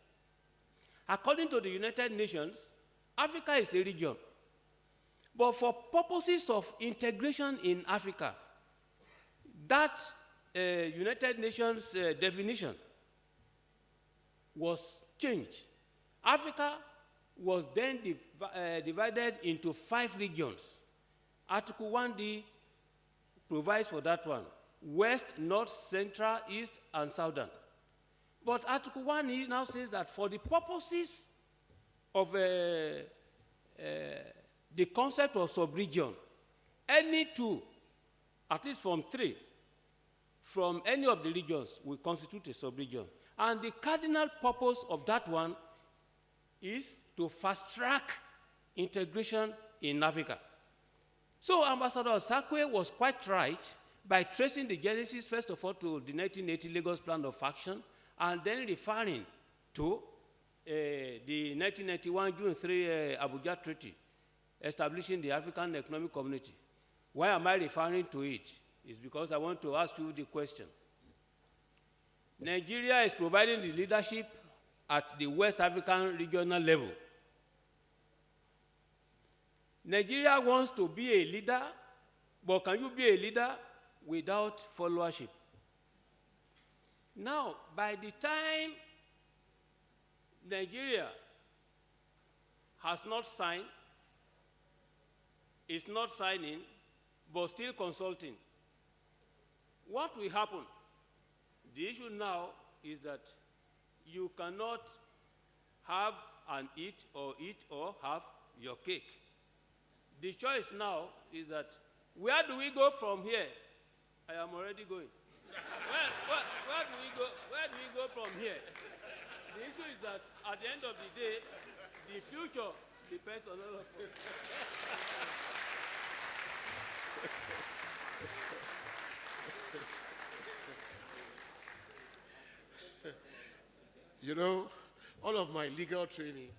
According to the United Nations, Africa is a region. But for purposes of integration in Africa, that United Nations definition was changed. Africa was then divided into 5 regions. Article 1D provides for that one: West, North, Central, East, and Southern. But Article 1E now says that for the purposes of the concept of sub-region, any 2, at least from 3, from any of the regions will constitute a sub-region. And the cardinal purpose of that one is to fast-track integration in Africa. So Ambassador Sakwe was quite right by tracing the genesis, first of all, to the 1980 Lagos Plan of Action, and then referring to the 1991 June 3 Abuja Treaty, establishing the African Economic Community. Why am I referring to it? It's because I want to ask you the question. Nigeria is providing the leadership at the West African regional level. Nigeria wants to be a leader, but can you be a leader without followership? Now, by the time Nigeria has not signed, is not signing, but still consulting, what will happen? The issue now is that you cannot have and eat or have your cake. The choice now is that where do we go from here? I am already going. Where do we go? Where do we go from here? The issue is that at the end of the day, the future depends on all of us. You know, all of my legal training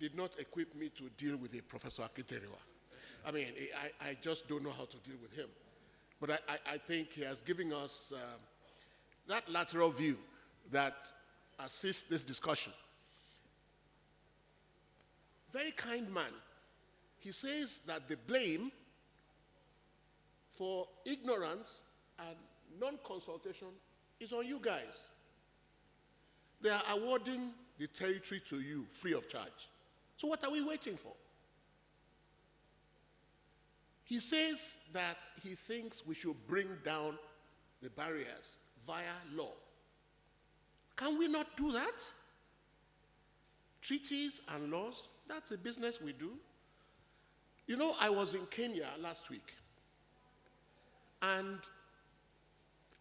did not equip me to deal with a Professor Akinteriwa. I mean, I just don't know how to deal with him. But I think he has given us that lateral view that assists this discussion. Very kind man. He says that the blame for ignorance and non-consultation is on you guys. They are awarding the territory to you free of charge. So what are we waiting for? He says that he thinks we should bring down the barriers via law. Can we not do that? Treaties and laws, that's a business we do. You know, I was in Kenya last week, and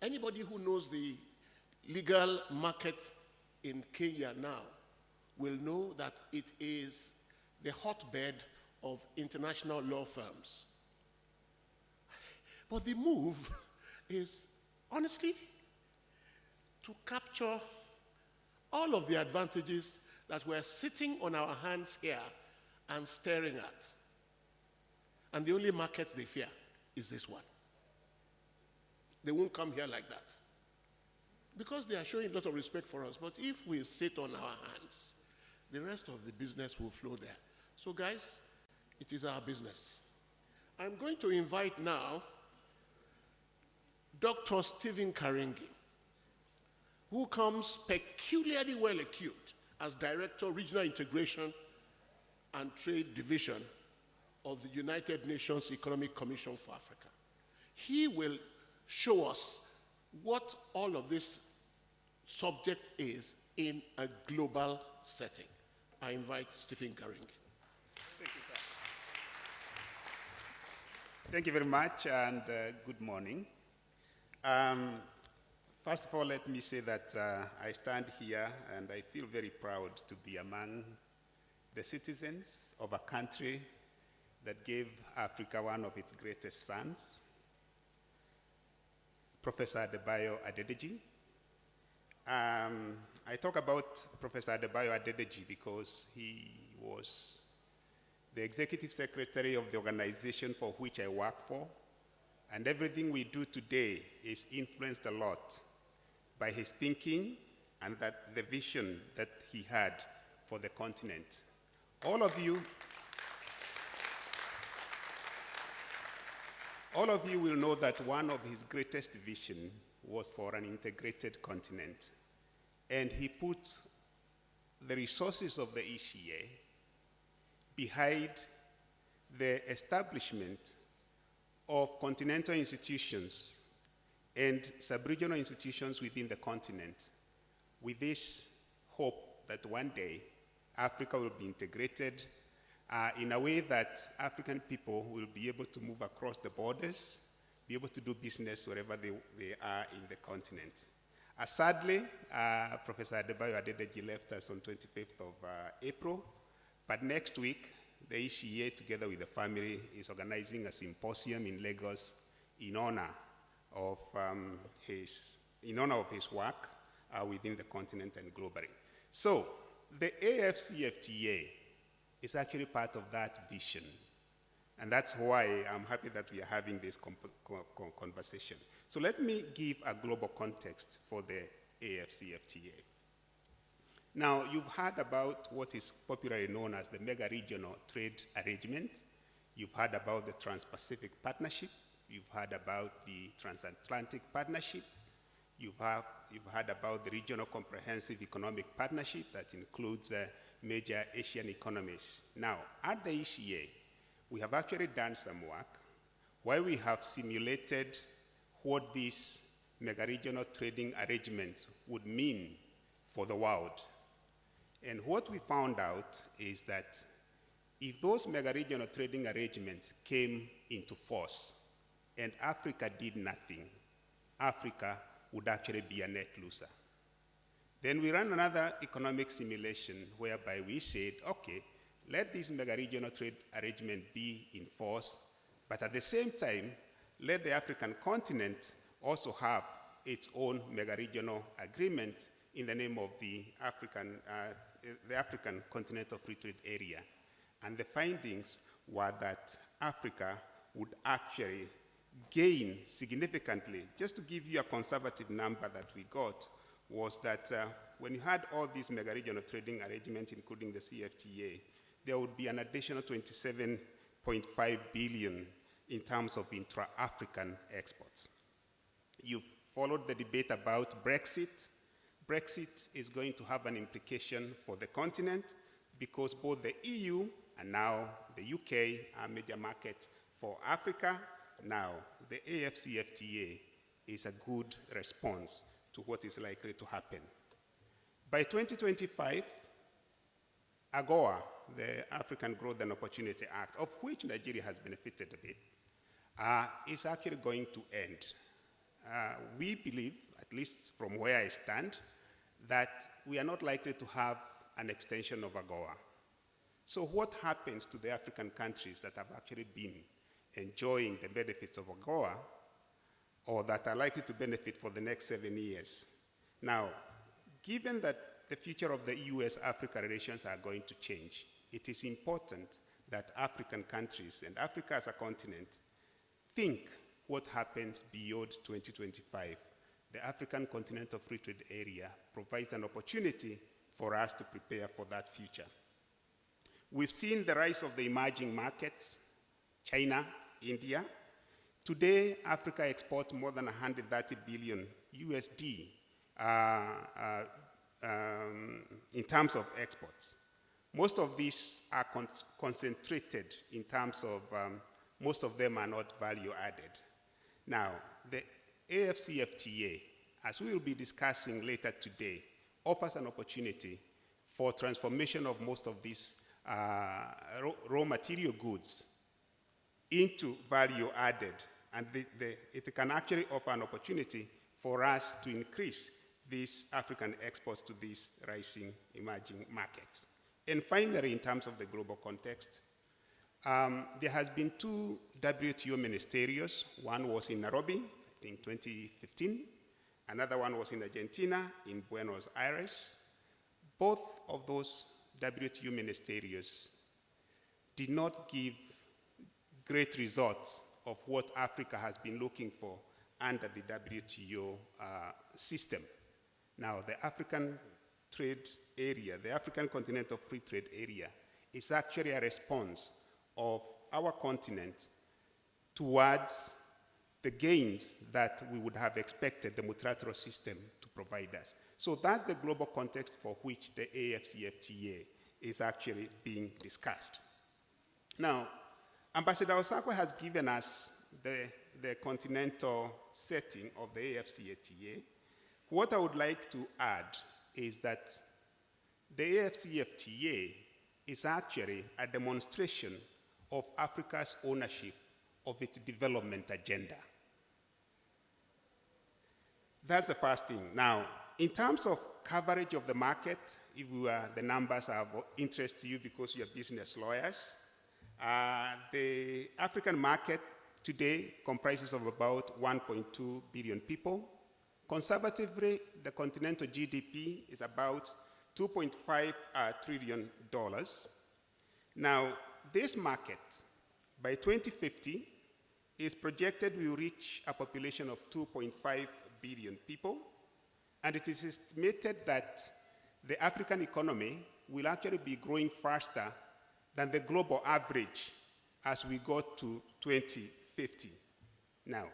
anybody who knows the legal market in Kenya now will know that it is the hotbed of international law firms. But the move is, honestly, to capture all of the advantages that we're sitting on our hands here and staring at. And the only market they fear is this one. They won't come here like that, because they are showing a lot of respect for us. But if we sit on our hands, the rest of the business will flow there. So guys, it is our business. I'm going to invite now Dr. Stephen Karingi, who comes peculiarly well equipped as Director, Regional Integration and Trade Division of the United Nations Economic Commission for Africa. He will show us what all of this subject is in a global setting. I invite Stephen Karingi. Thank you, sir. Thank you very much, and good morning. First of all, let me say that I stand here and I feel very proud to be among the citizens of a country that gave Africa one of its greatest sons, Professor Adebayo Adedeji. I talk about Professor Adebayo Adedeji because he was the executive secretary of the organization for which I work for, and everything we do today is influenced a lot by his thinking and that the vision that he had for the continent. All of you will know that one of his greatest vision was for an integrated continent. And he put the resources of the ECA behind the establishment of continental institutions and sub-regional institutions within the continent, with this hope that one day Africa will be integrated in a way that African people will be able to move across the borders, be able to do business wherever they are in the continent. Sadly, Professor Adebayo Adedeji left us on 25th of April, but next week, the ECA, together with the family, is organizing a symposium in Lagos in honor of his work within the continent and globally. So, the AFCFTA is actually part of that vision. And that's why I'm happy that we are having this conversation. So let me give a global context for the AFCFTA. Now, you've heard about what is popularly known as the mega-regional trade arrangement. You've heard about the Trans-Pacific Partnership. You've heard about the Transatlantic Partnership. You've heard about the Regional Comprehensive Economic Partnership that includes major Asian economies. Now, at the ECA, we have actually done some work where we have simulated what these mega-regional trading arrangements would mean for the world. And what we found out is that if those mega-regional trading arrangements came into force and Africa did nothing, Africa would actually be a net loser. Then we ran another economic simulation whereby we said, okay, let this mega-regional trade arrangement be in force, but at the same time, let the African continent also have its own mega-regional agreement in the name of the African Continental Free Trade Area. And the findings were that Africa would actually gain significantly. Just to give you a conservative number that we got was that when you had all these mega-regional trading arrangements, including the CFTA, there would be an additional 27.5 billion in terms of intra-African exports. You've followed the debate about Brexit. Brexit is going to have an implication for the continent because both the EU and now the UK are major markets for Africa. Now, the AFCFTA is a good response to what is likely to happen. By 2025, AGOA, the African Growth and Opportunity Act, of which Nigeria has benefited a bit, is actually going to end. We believe, at least from where I stand, that we are not likely to have an extension of AGOA. So what happens to the African countries that have actually been enjoying the benefits of AGOA, or that are likely to benefit for the next 7 years? Now, given that the future of the US-Africa relations are going to change, it is important that African countries and Africa as a continent think what happens beyond 2025. The African Continental Free Trade Area provides an opportunity for us to prepare for that future. We've seen the rise of the emerging markets, China, India. Today, Africa exports more than 130 billion USD in terms of exports. Most of these are concentrated in terms of, most of them are not value added. Now, the AFCFTA, as we will be discussing later today, offers an opportunity for transformation of most of these raw material goods into value added. And it can actually offer an opportunity for us to increase these African exports to these rising emerging markets. And finally, in terms of the global context, there has been 2 WTO ministerials. One was in Nairobi, I think 2015. Another one was in Argentina, in Buenos Aires. Both of those WTO ministerials did not give great results of what Africa has been looking for under the WTO system. Now, the African trade area, the African Continental Free Trade Area, is actually a response of our continent towards the gains that we would have expected the multilateral system to provide us. So that's the global context for which the AFCFTA is actually being discussed. Now, Ambassador Osako has given us the continental setting of the AFCFTA. What I would like to add is that the AFCFTA is actually a demonstration of Africa's ownership of its development agenda. That's the first thing. Now, in terms of coverage of the market, if the numbers are of interest to you because you're business lawyers, the African market today comprises of about 1.2 billion people. Conservatively, the continental GDP is about $2.5 trillion. Now, this market, by 2050, is projected will reach a population of 2.5 billion people, and it is estimated that the African economy will actually be growing faster than the global average as we go to 2050. Now,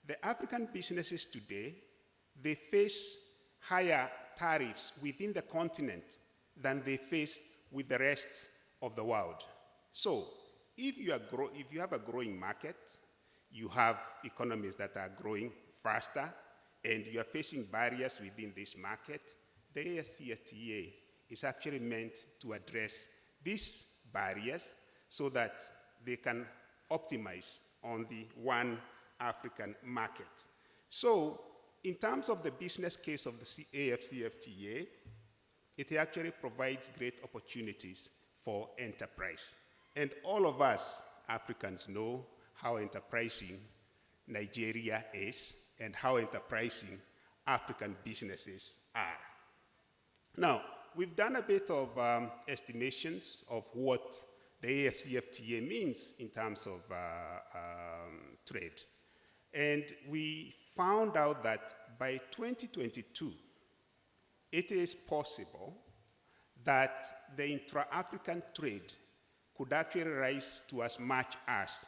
the African businesses today, they face higher tariffs within the continent than they face with the rest of the world. So, if you have a growing market, you have economies that are growing faster, and you are facing barriers within this market, the AFCFTA is actually meant to address these barriers so that they can optimize on the one African market. So, in terms of the business case of the AFCFTA, it actually provides great opportunities for enterprise. And all of us Africans know how enterprising Nigeria is and how enterprising African businesses are. Now, we've done a bit of estimations of what the AFCFTA means in terms of trade. And we found out that by 2022, it is possible that the intra-African trade could actually rise to as much as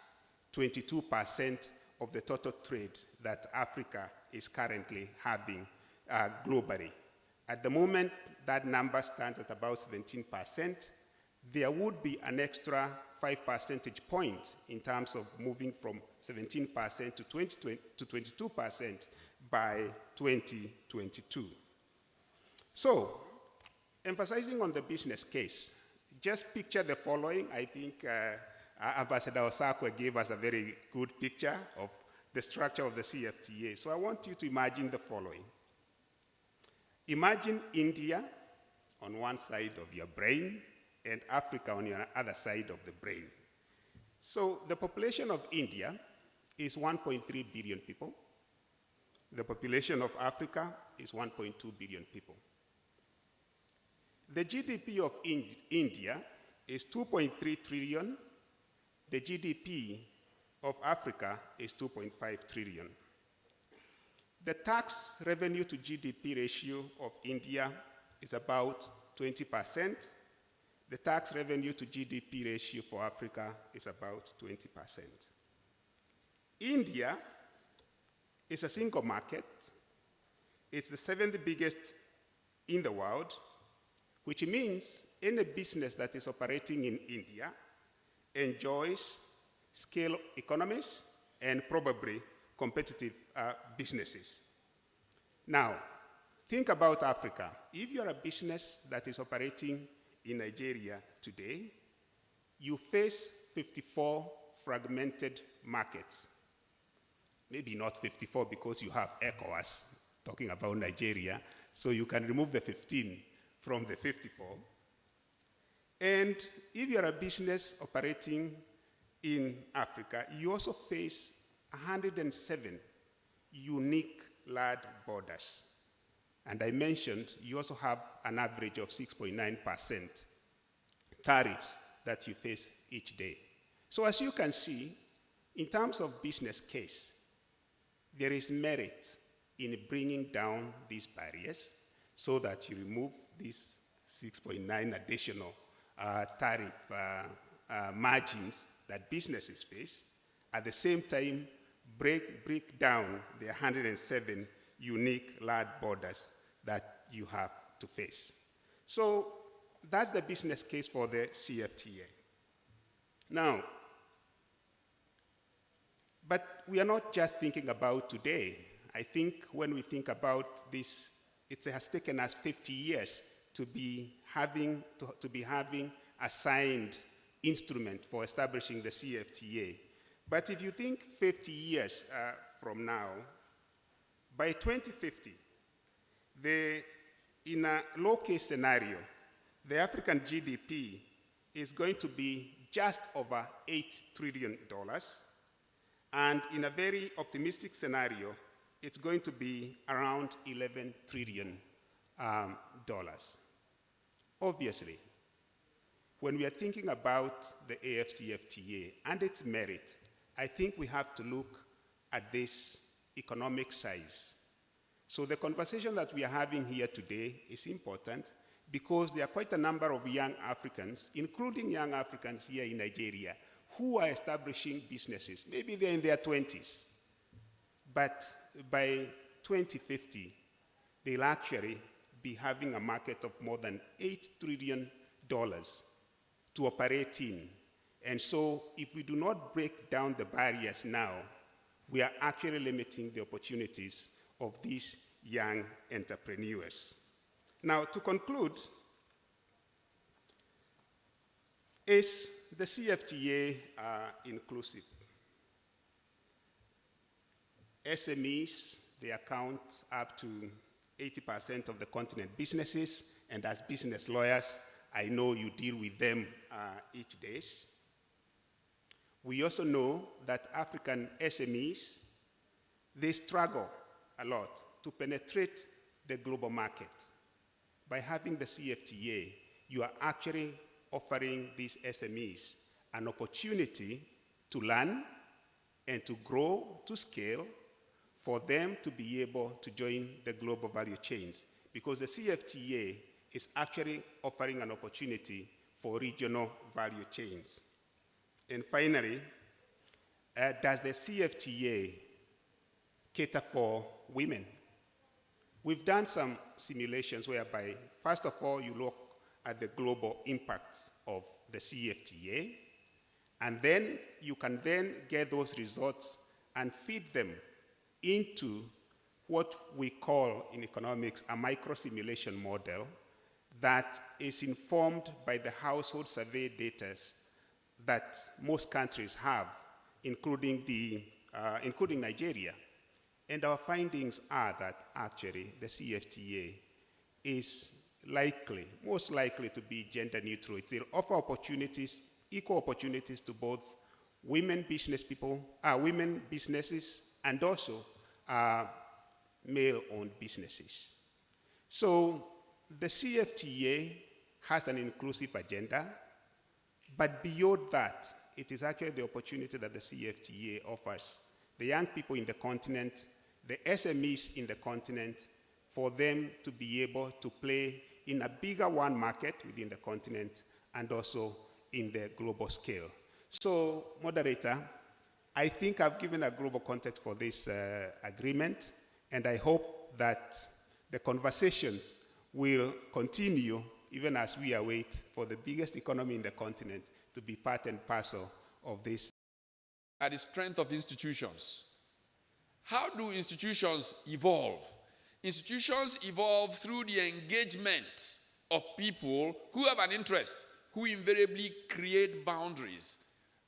22% of the total trade that Africa is currently having globally. At the moment, that number stands at about 17%. There would be an extra 5 percentage points in terms of moving from 17% to 22% by 2022. So, emphasizing on the business case, just picture the following. I think Ambassador Osakwe gave us a very good picture of the structure of the CFTA. So I want you to imagine the following. Imagine India on one side of your brain and Africa on your other side of the brain. So the population of India is 1.3 billion people. The population of Africa is 1.2 billion people. The GDP of India is 2.3 trillion. The GDP of Africa is 2.5 trillion. The tax revenue to GDP ratio of India is about 20%. The tax revenue to GDP ratio for Africa is about 20%. India is a single market. It's the 7th biggest in the world, which means any business that is operating in India enjoys scale economies and probably competitive businesses. Now, think about Africa. If you're a business that is operating in Nigeria today, you face 54 fragmented markets. Maybe not 54 because you have ECOWAS talking about Nigeria, so you can remove the 15 from the 54. And if you're a business operating in Africa, you also face 107 unique land borders. And I mentioned you also have an average of 6.9% tariffs that you face each day. So as you can see, in terms of business case, there is merit in bringing down these barriers so that you remove these 6.9 additional tariff margins that businesses face. At the same time, break down the 107 unique land borders that you have to face. So that's the business case for the CFTA. Now, but we are not just thinking about today. I think when we think about this, it has taken us 50 years to be having a signed instrument for establishing the CFTA. But if you think 50 years from now, by 2050, in a low-case scenario, the African GDP is going to be just over $8 trillion. And in a very optimistic scenario, it's going to be around $11 trillion. Obviously, when we are thinking about the AFCFTA and its merit, I think we have to look at this economic size. So the conversation that we are having here today is important because there are quite a number of young Africans, including young Africans here in Nigeria, who are establishing businesses. Maybe they're in their 20s, but by 2050, they'll actually be having a market of more than $8 trillion to operate in. And so if we do not break down the barriers now, we are actually limiting the opportunities of these young entrepreneurs. Now, to conclude, is the CFTA inclusive? SMEs, they account up to 80% of the continent businesses, and as business lawyers, I know you deal with them each day. We also know that African SMEs, they struggle a lot to penetrate the global market. By having the CFTA, you are actually offering these SMEs an opportunity to learn and to grow, to scale, for them to be able to join the global value chains, because the CFTA is actually offering an opportunity for regional value chains. And finally, does the CFTA cater for women? We've done some simulations whereby, first of all, you look at the global impacts of the CFTA, and then you can then get those results and feed them into what we call in economics a micro-simulation model that is informed by the household survey data that most countries have, including Nigeria. And our findings are that actually the CFTA is likely, most likely to be gender neutral. It will offer opportunities, equal opportunities to both women businesses, and also male-owned businesses. So the CFTA has an inclusive agenda, but beyond that, it is actually the opportunity that the CFTA offers the young people in the continent, the SMEs in the continent, for them to be able to play in a bigger one market within the continent and also in the global scale. So, moderator, I think I've given a global context for this agreement, and I hope that the conversations will continue even as we await for the biggest economy in the continent to be part and parcel of this. At the strength of institutions. How do institutions evolve? Institutions evolve through the engagement of people who have an interest, who invariably create boundaries.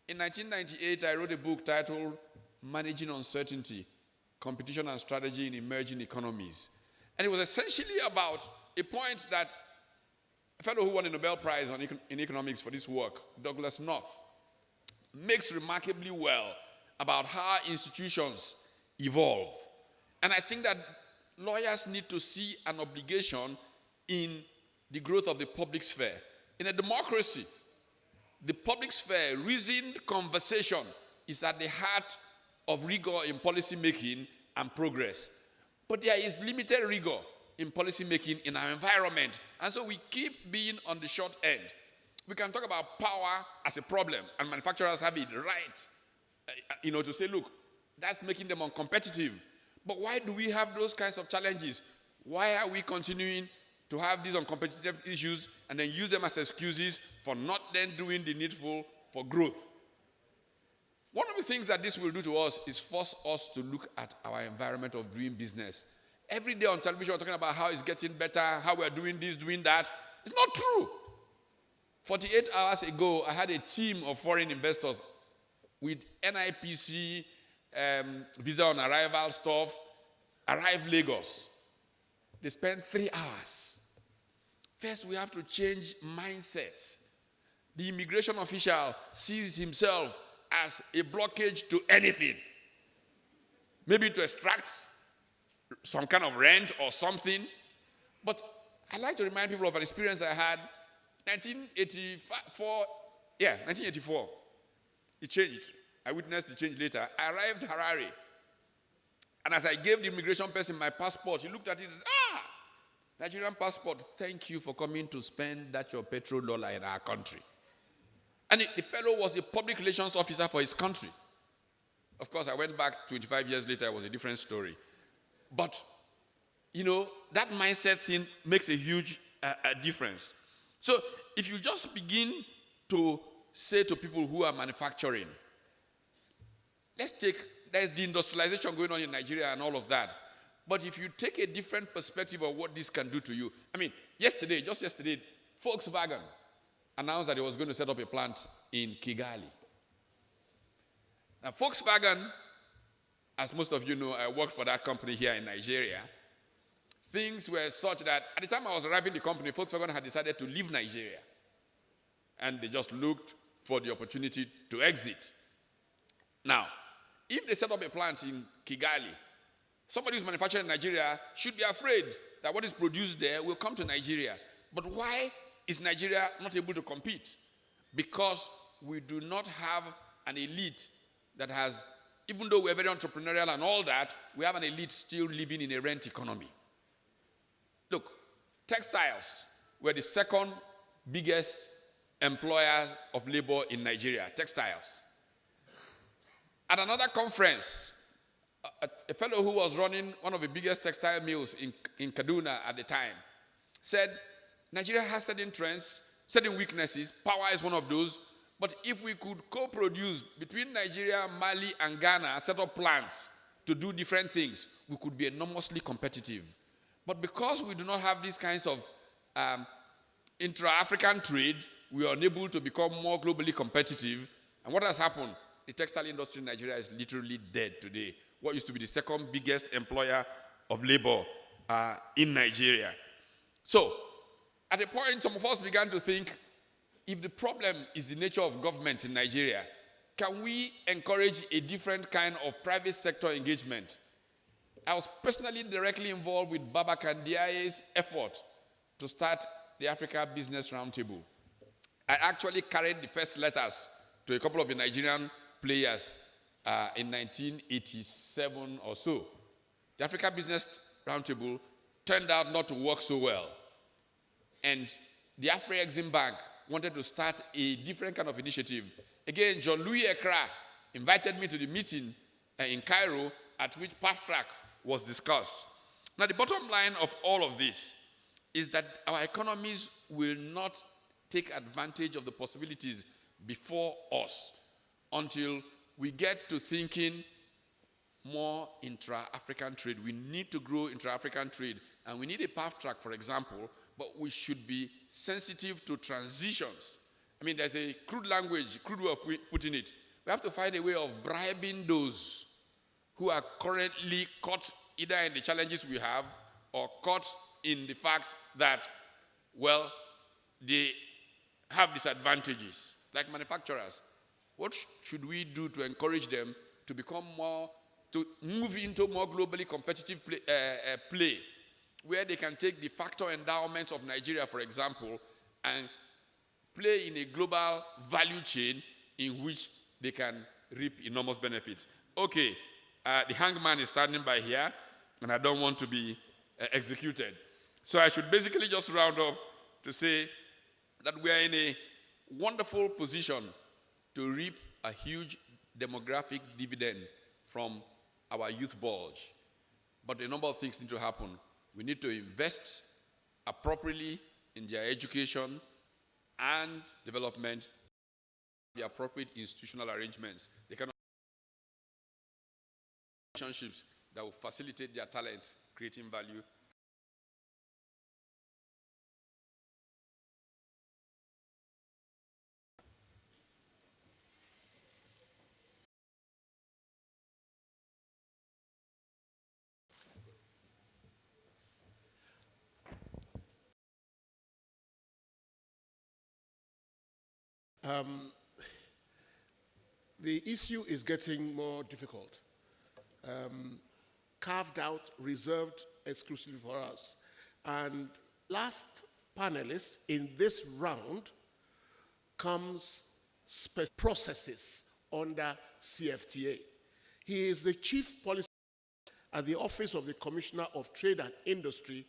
In 1998, I wrote a book titled Managing Uncertainty, Competition and Strategy in Emerging Economies. And it was essentially about a point that a fellow who won a Nobel Prize in economics for this work, Douglas North, makes remarkably well about how institutions evolve. And I think that lawyers need to see an obligation in the growth of the public sphere. In a democracy, the public sphere, reasoned conversation is at the heart of rigor in policy making and progress. But there is limited rigor in policy making in our environment. And so we keep being on the short end. We can talk about power as a problem, and manufacturers have it right, to say, look, that's making them uncompetitive. But why do we have those kinds of challenges? Why are we continuing to have these uncompetitive issues and then use them as excuses for not then doing the needful for growth? One of the things that this will do to us is force us to look at our environment of doing business. Every day on television, we're talking about how it's getting better, how we're doing this, doing that. It's not true. 48 hours ago, I had a team of foreign investors with NIPC, visa on arrival stuff, arrived Lagos. They spent 3 hours. First, we have to change mindsets. The immigration official sees himself as a blockage to anything. Maybe to extract some kind of rent or something. But I like to remind people of an experience I had 1984. It changed. I witnessed the change later. I arrived at Harare. And as I gave the immigration person my passport, he looked at it and said, Nigerian passport, thank you for coming to spend that your petrodollar in our country. And the fellow was a public relations officer for his country. Of course, I went back 25 years later, it was a different story. But, that mindset thing makes a huge difference. So if you just begin to say to people who are manufacturing, there's deindustrialization going on in Nigeria and all of that. But if you take a different perspective of what this can do to you, just yesterday, Volkswagen announced that it was going to set up a plant in Kigali. Now, Volkswagen, as most of you know, I worked for that company here in Nigeria. Things were such that at the time I was arriving in the company, Volkswagen had decided to leave Nigeria. And they just looked for the opportunity to exit. Now, if they set up a plant in Kigali, somebody who's manufacturing in Nigeria should be afraid that what is produced there will come to Nigeria. But why is Nigeria not able to compete? Because we do not have an elite that has, even though we're very entrepreneurial and all that, we have an elite still living in a rent economy. Look, textiles were the second biggest employers of labor in Nigeria, textiles. At another conference, a fellow who was running one of the biggest textile mills in Kaduna at the time said, Nigeria has certain trends, certain weaknesses, power is one of those, but if we could co-produce between Nigeria, Mali, and Ghana, set up plants to do different things, we could be enormously competitive. But because we do not have these kinds of intra-African trade, we are unable to become more globally competitive. And what has happened? The textile industry in Nigeria is literally dead today. What used to be the second biggest employer of labor in Nigeria. So, at a point, some of us began to think, if the problem is the nature of government in Nigeria, can we encourage a different kind of private sector engagement? I was personally directly involved with Baba Kandiaye's effort to start the Africa Business Roundtable. I actually carried the first letters to a couple of the Nigerian players in 1987 or so. The Africa Business Roundtable turned out not to work so well. And the Afro-Exim Bank wanted to start a different kind of initiative. Again, John Louis Ekra invited me to the meeting in Cairo at which Path Track was discussed. Now, the bottom line of all of this is that our economies will not take advantage of the possibilities before us until we get to thinking more intra-African trade. We need to grow intra-African trade, and we need a path track, for example, but we should be sensitive to transitions. There's a crude way of putting it. We have to find a way of bribing those who are currently caught either in the challenges we have or caught in the fact that, well, they have disadvantages, like manufacturers. What should we do to encourage them to to move into more globally competitive play, where they can take the factor endowments of Nigeria, for example, and play in a global value chain in which they can reap enormous benefits? Okay, the hangman is standing by here, and I don't want to be executed. So I should basically just round up to say that we are in a wonderful position to reap a huge demographic dividend from our youth bulge. But a number of things need to happen. We need to invest appropriately in their education and development, the appropriate institutional arrangements. They cannot relationships that will facilitate their talents, creating value. The issue is getting more difficult. Carved out, reserved exclusively for us. And last panelist in this round comes processes under CFTA. He is the chief policy at the Office of the Commissioner of Trade and Industry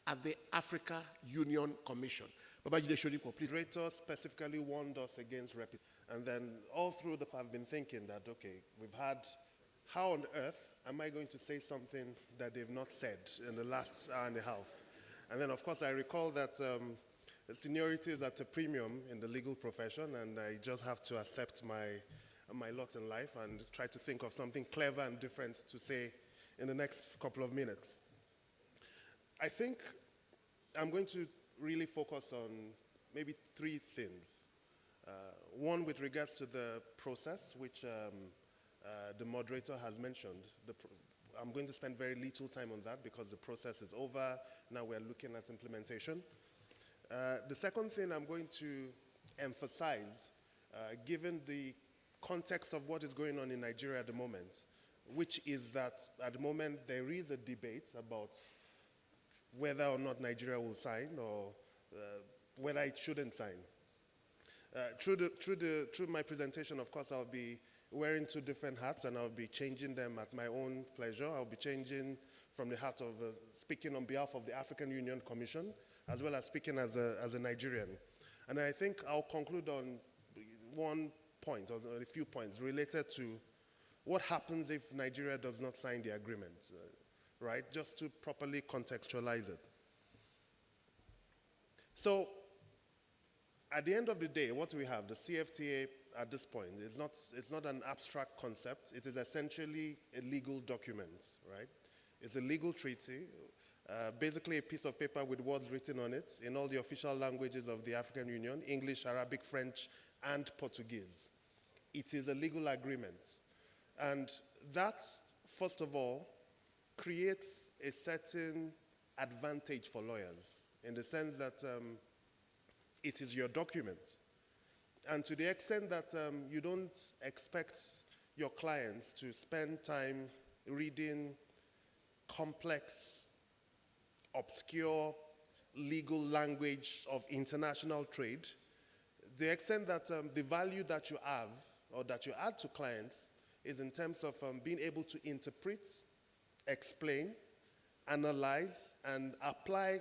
at the Africa Union Commission. Babajide Shodipo, please. Moderator specifically warned us against repetition. And then all through the I've been thinking that, okay, we've had, how on earth am I going to say something that they've not said in the last hour and a half? And then, of course, I recall that seniority is at a premium in the legal profession, and I just have to accept my lot in life and try to think of something clever and different to say in the next couple of minutes. I think I'm going to really focus on maybe three things. One with regards to the process, which the moderator has mentioned. I'm going to spend very little time on that because the process is over. Now we're looking at implementation. The second thing I'm going to emphasize, given the context of what is going on in Nigeria at the moment, which is that at the moment there is a debate about whether or not Nigeria will sign or whether it shouldn't sign. Through my presentation, of course, I'll be wearing two different hats and I'll be changing them at my own pleasure. I'll be changing from the hat of speaking on behalf of the African Union Commission, as well as speaking as a Nigerian. And I think I'll conclude on one point, or a few points, related to what happens if Nigeria does not sign the agreement, right? Just to properly contextualize it. So, at the end of the day, what we have, the CFTA at this point, it's not an abstract concept. It is essentially a legal document, right? It's a legal treaty, basically a piece of paper with words written on it in all the official languages of the African Union, English, Arabic, French, and Portuguese. It is a legal agreement. And that, first of all, creates a certain advantage for lawyers in the sense that it is your document. And to the extent that you don't expect your clients to spend time reading complex, obscure legal language of international trade, the extent that the value that you have or that you add to clients is in terms of being able to interpret, explain, analyze, and apply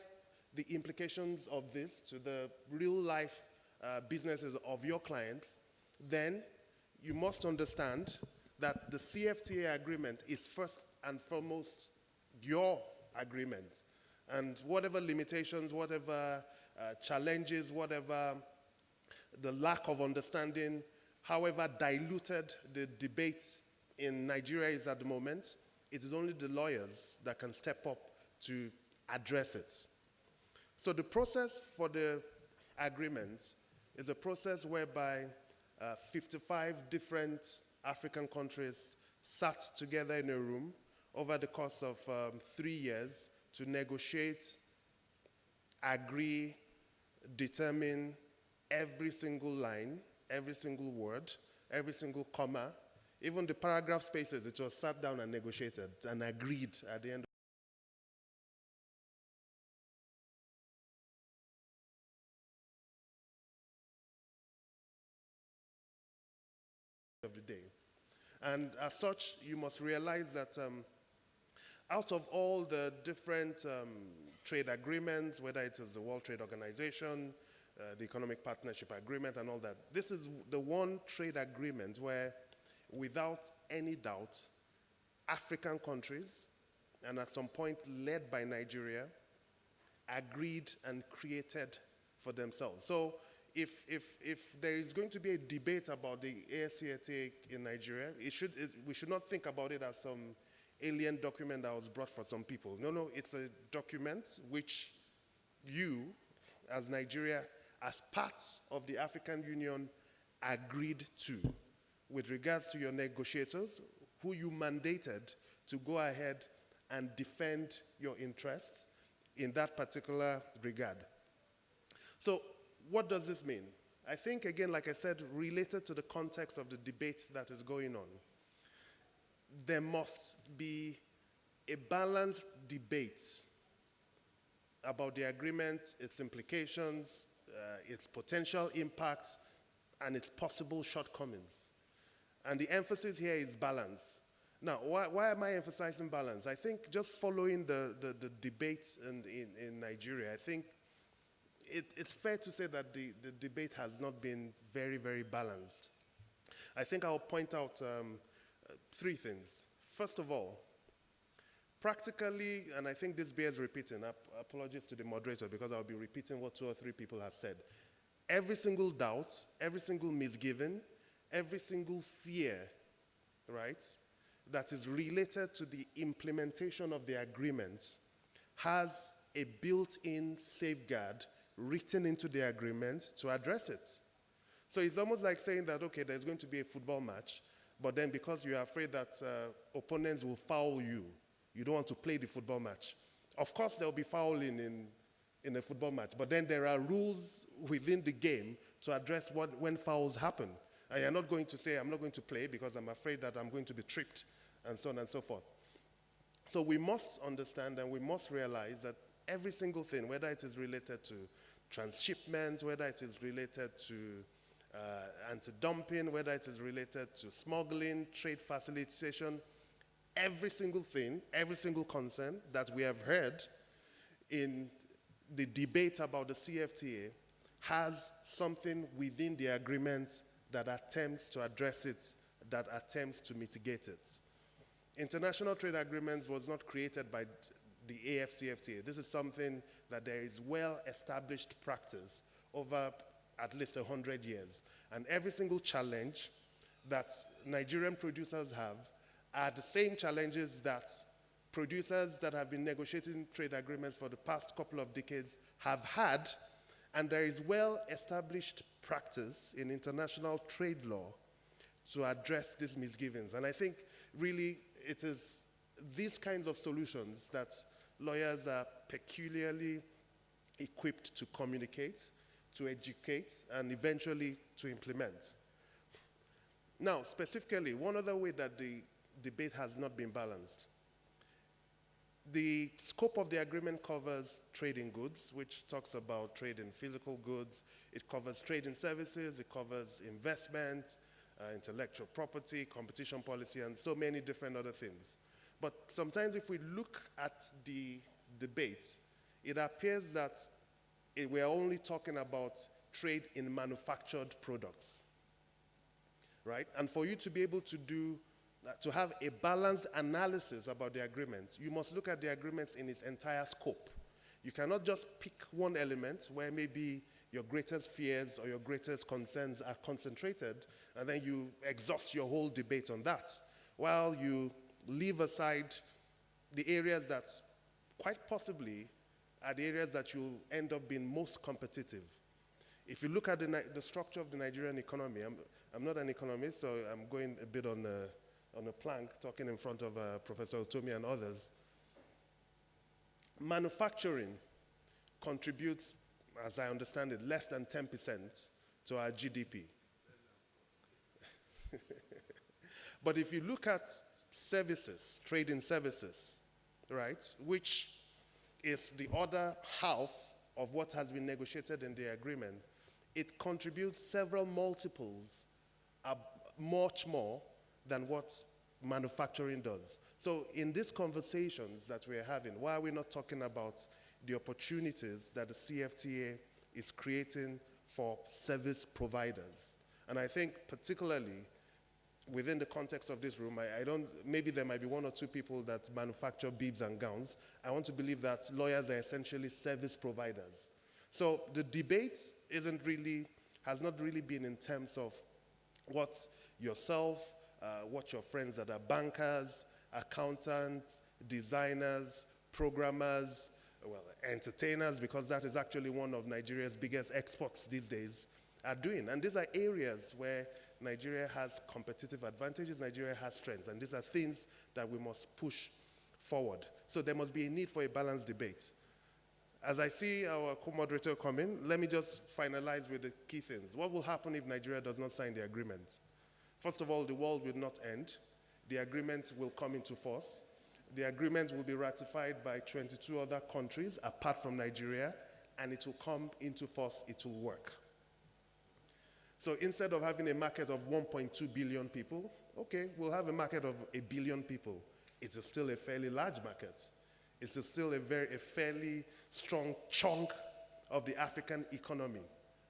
the implications of this to the real life businesses of your clients, then you must understand that the CFTA agreement is first and foremost your agreement. And whatever limitations, whatever challenges, whatever the lack of understanding, however diluted the debate in Nigeria is at the moment, it is only the lawyers that can step up to address it. So the process for the agreement is a process whereby 55 different African countries sat together in a room over the course of 3 years to negotiate, agree, determine every single line, every single word, every single comma, even the paragraph spaces. It was sat down and negotiated and agreed at the end of the day. And as such, you must realize that out of all the different trade agreements, whether it is the World Trade Organization, the Economic Partnership Agreement and all that, this is the one trade agreement where, without any doubt, African countries, and at some point led by Nigeria, agreed and created for themselves. So if there is going to be a debate about the AFCFTA in Nigeria, we should not think about it as some alien document that was brought for some people. No, it's a document which you, as Nigeria, as part of the African Union, agreed to with regards to your negotiators, who you mandated to go ahead and defend your interests in that particular regard. So what does this mean? I think, again, like I said, related to the context of the debate that is going on, there must be a balanced debate about the agreement, its implications, its potential impacts, and its possible shortcomings. And the emphasis here is balance. Now, why am I emphasizing balance? I think just following the debates in Nigeria, I think it's fair to say that the debate has not been very, very balanced. I think I'll point out three things. First of all, practically, and I think this bears repeating, apologies to the moderator because I'll be repeating what 2 or 3 people have said. Every single doubt, every single misgiving, every single fear, right, that is related to the implementation of the agreement has a built-in safeguard written into the agreement to address it. So it's almost like saying that, okay, there's going to be a football match, but then because you're afraid that opponents will foul you, you don't want to play the football match. Of course, there will be fouling in a football match, but then there are rules within the game to address when fouls happen. And you're not going to say, I'm not going to play because I'm afraid that I'm going to be tricked, and so on and so forth. So we must understand and we must realize that every single thing, whether it is related to transshipment, whether it is related to anti-dumping, whether it is related to smuggling, trade facilitation, every single thing, every single concern that we have heard in the debate about the CFTA has something within the agreement that attempts to address it, that attempts to mitigate it. International trade agreements was not created by the AFCFTA. This is something that there is well-established practice over at least 100 years. And every single challenge that Nigerian producers have are the same challenges that producers that have been negotiating trade agreements for the past couple of decades have had, and there is well-established practice in international trade law to address these misgivings. And I think really it is these kinds of solutions that lawyers are peculiarly equipped to communicate, to educate, and eventually to implement. Now, specifically, one other way that the debate has not been balanced. The scope of the agreement covers trade in goods, which talks about trade in physical goods. It covers trade in services, it covers investment, intellectual property, competition policy, and so many different other things. But sometimes if we look at the debate, it appears that we're only talking about trade in manufactured products, right? And for you to be able to have a balanced analysis about the agreement, you must look at the agreement in its entire scope. You cannot just pick one element where maybe your greatest fears or your greatest concerns are concentrated, and then you exhaust your whole debate on that, while you leave aside the areas that quite possibly are the areas that you'll end up being most competitive. If you look at the structure of the Nigerian economy, I'm not an economist, so I'm going a bit on a plank, talking in front of Professor Otomi and others. Manufacturing contributes, as I understand it, less than 10% to our GDP. But if you look at services, trade in services, right, which is the other half of what has been negotiated in the agreement, it contributes several multiples, much more than what manufacturing does. So in these conversations that we're having, why are we not talking about the opportunities that the CFTA is creating for service providers? And I think particularly within the context of this room, maybe there might be 1 or 2 people that manufacture bibs and gowns. I want to believe that lawyers are essentially service providers. So the debate has not really been in terms of what yourself, what your friends that are bankers, accountants, designers, programmers, well, entertainers, because that is actually one of Nigeria's biggest exports these days, are doing. And these are areas where Nigeria has competitive advantages, Nigeria has strengths, and these are things that we must push forward. So there must be a need for a balanced debate. As I see our co-moderator come in, let me just finalize with the key things. What will happen if Nigeria does not sign the agreement? First of all, the world will not end. The agreement will come into force. The agreement will be ratified by 22 other countries apart from Nigeria, and it will come into force, it will work. So instead of having a market of 1.2 billion people, okay, we'll have a market of 1 billion people. It's still a fairly large market. It's still a fairly strong chunk of the African economy.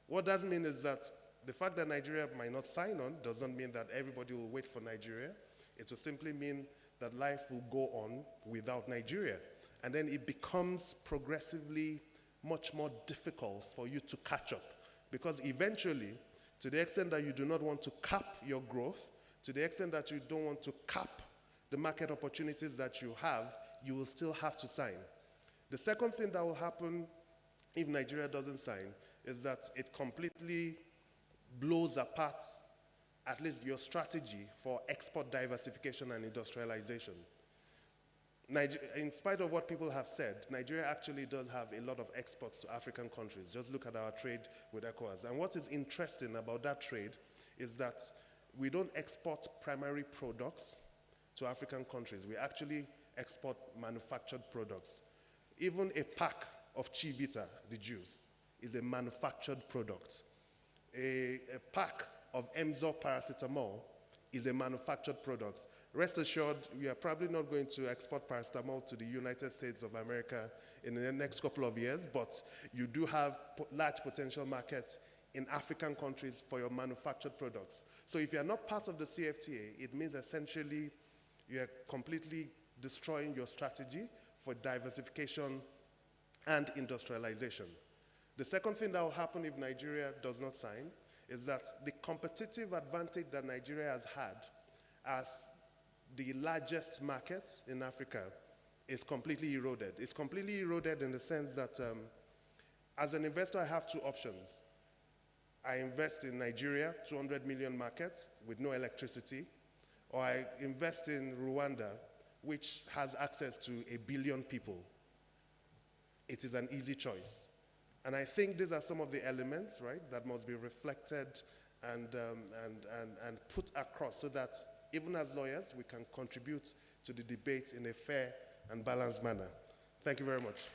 What that means is that the fact that Nigeria might not sign on doesn't mean that everybody will wait for Nigeria. It will simply mean that life will go on without Nigeria. And then it becomes progressively much more difficult for you to catch up. Because eventually, to the extent that you do not want to cap your growth, to the extent that you don't want to cap the market opportunities that you have, you will still have to sign. The second thing that will happen if Nigeria doesn't sign is that it completely blows apart at least your strategy for export diversification and industrialization. In spite of what people have said, Nigeria actually does have a lot of exports to African countries. Just look at our trade with ECOWAS. And what is interesting about that trade is that we don't export primary products to African countries. We actually export manufactured products. Even a pack of Chivita, the juice, is a manufactured product. A pack of Emzor paracetamol is a manufactured product. Rest assured, we are probably not going to export paracetamol to the United States of America in the next couple of years, but you do have large potential markets in African countries for your manufactured products. So if you're not part of the CFTA, it means essentially you're completely destroying your strategy for diversification and industrialization. The second thing that will happen if Nigeria does not sign is that the competitive advantage that Nigeria has had as the largest market in Africa is completely eroded. It's completely eroded in the sense that as an investor, I have two options. I invest in Nigeria, 200 million market with no electricity, or I invest in Rwanda, which has access to 1 billion people. It is an easy choice. And I think these are some of the elements, right, that must be reflected and put across so that even as lawyers, we can contribute to the debate in a fair and balanced manner. Thank you very much.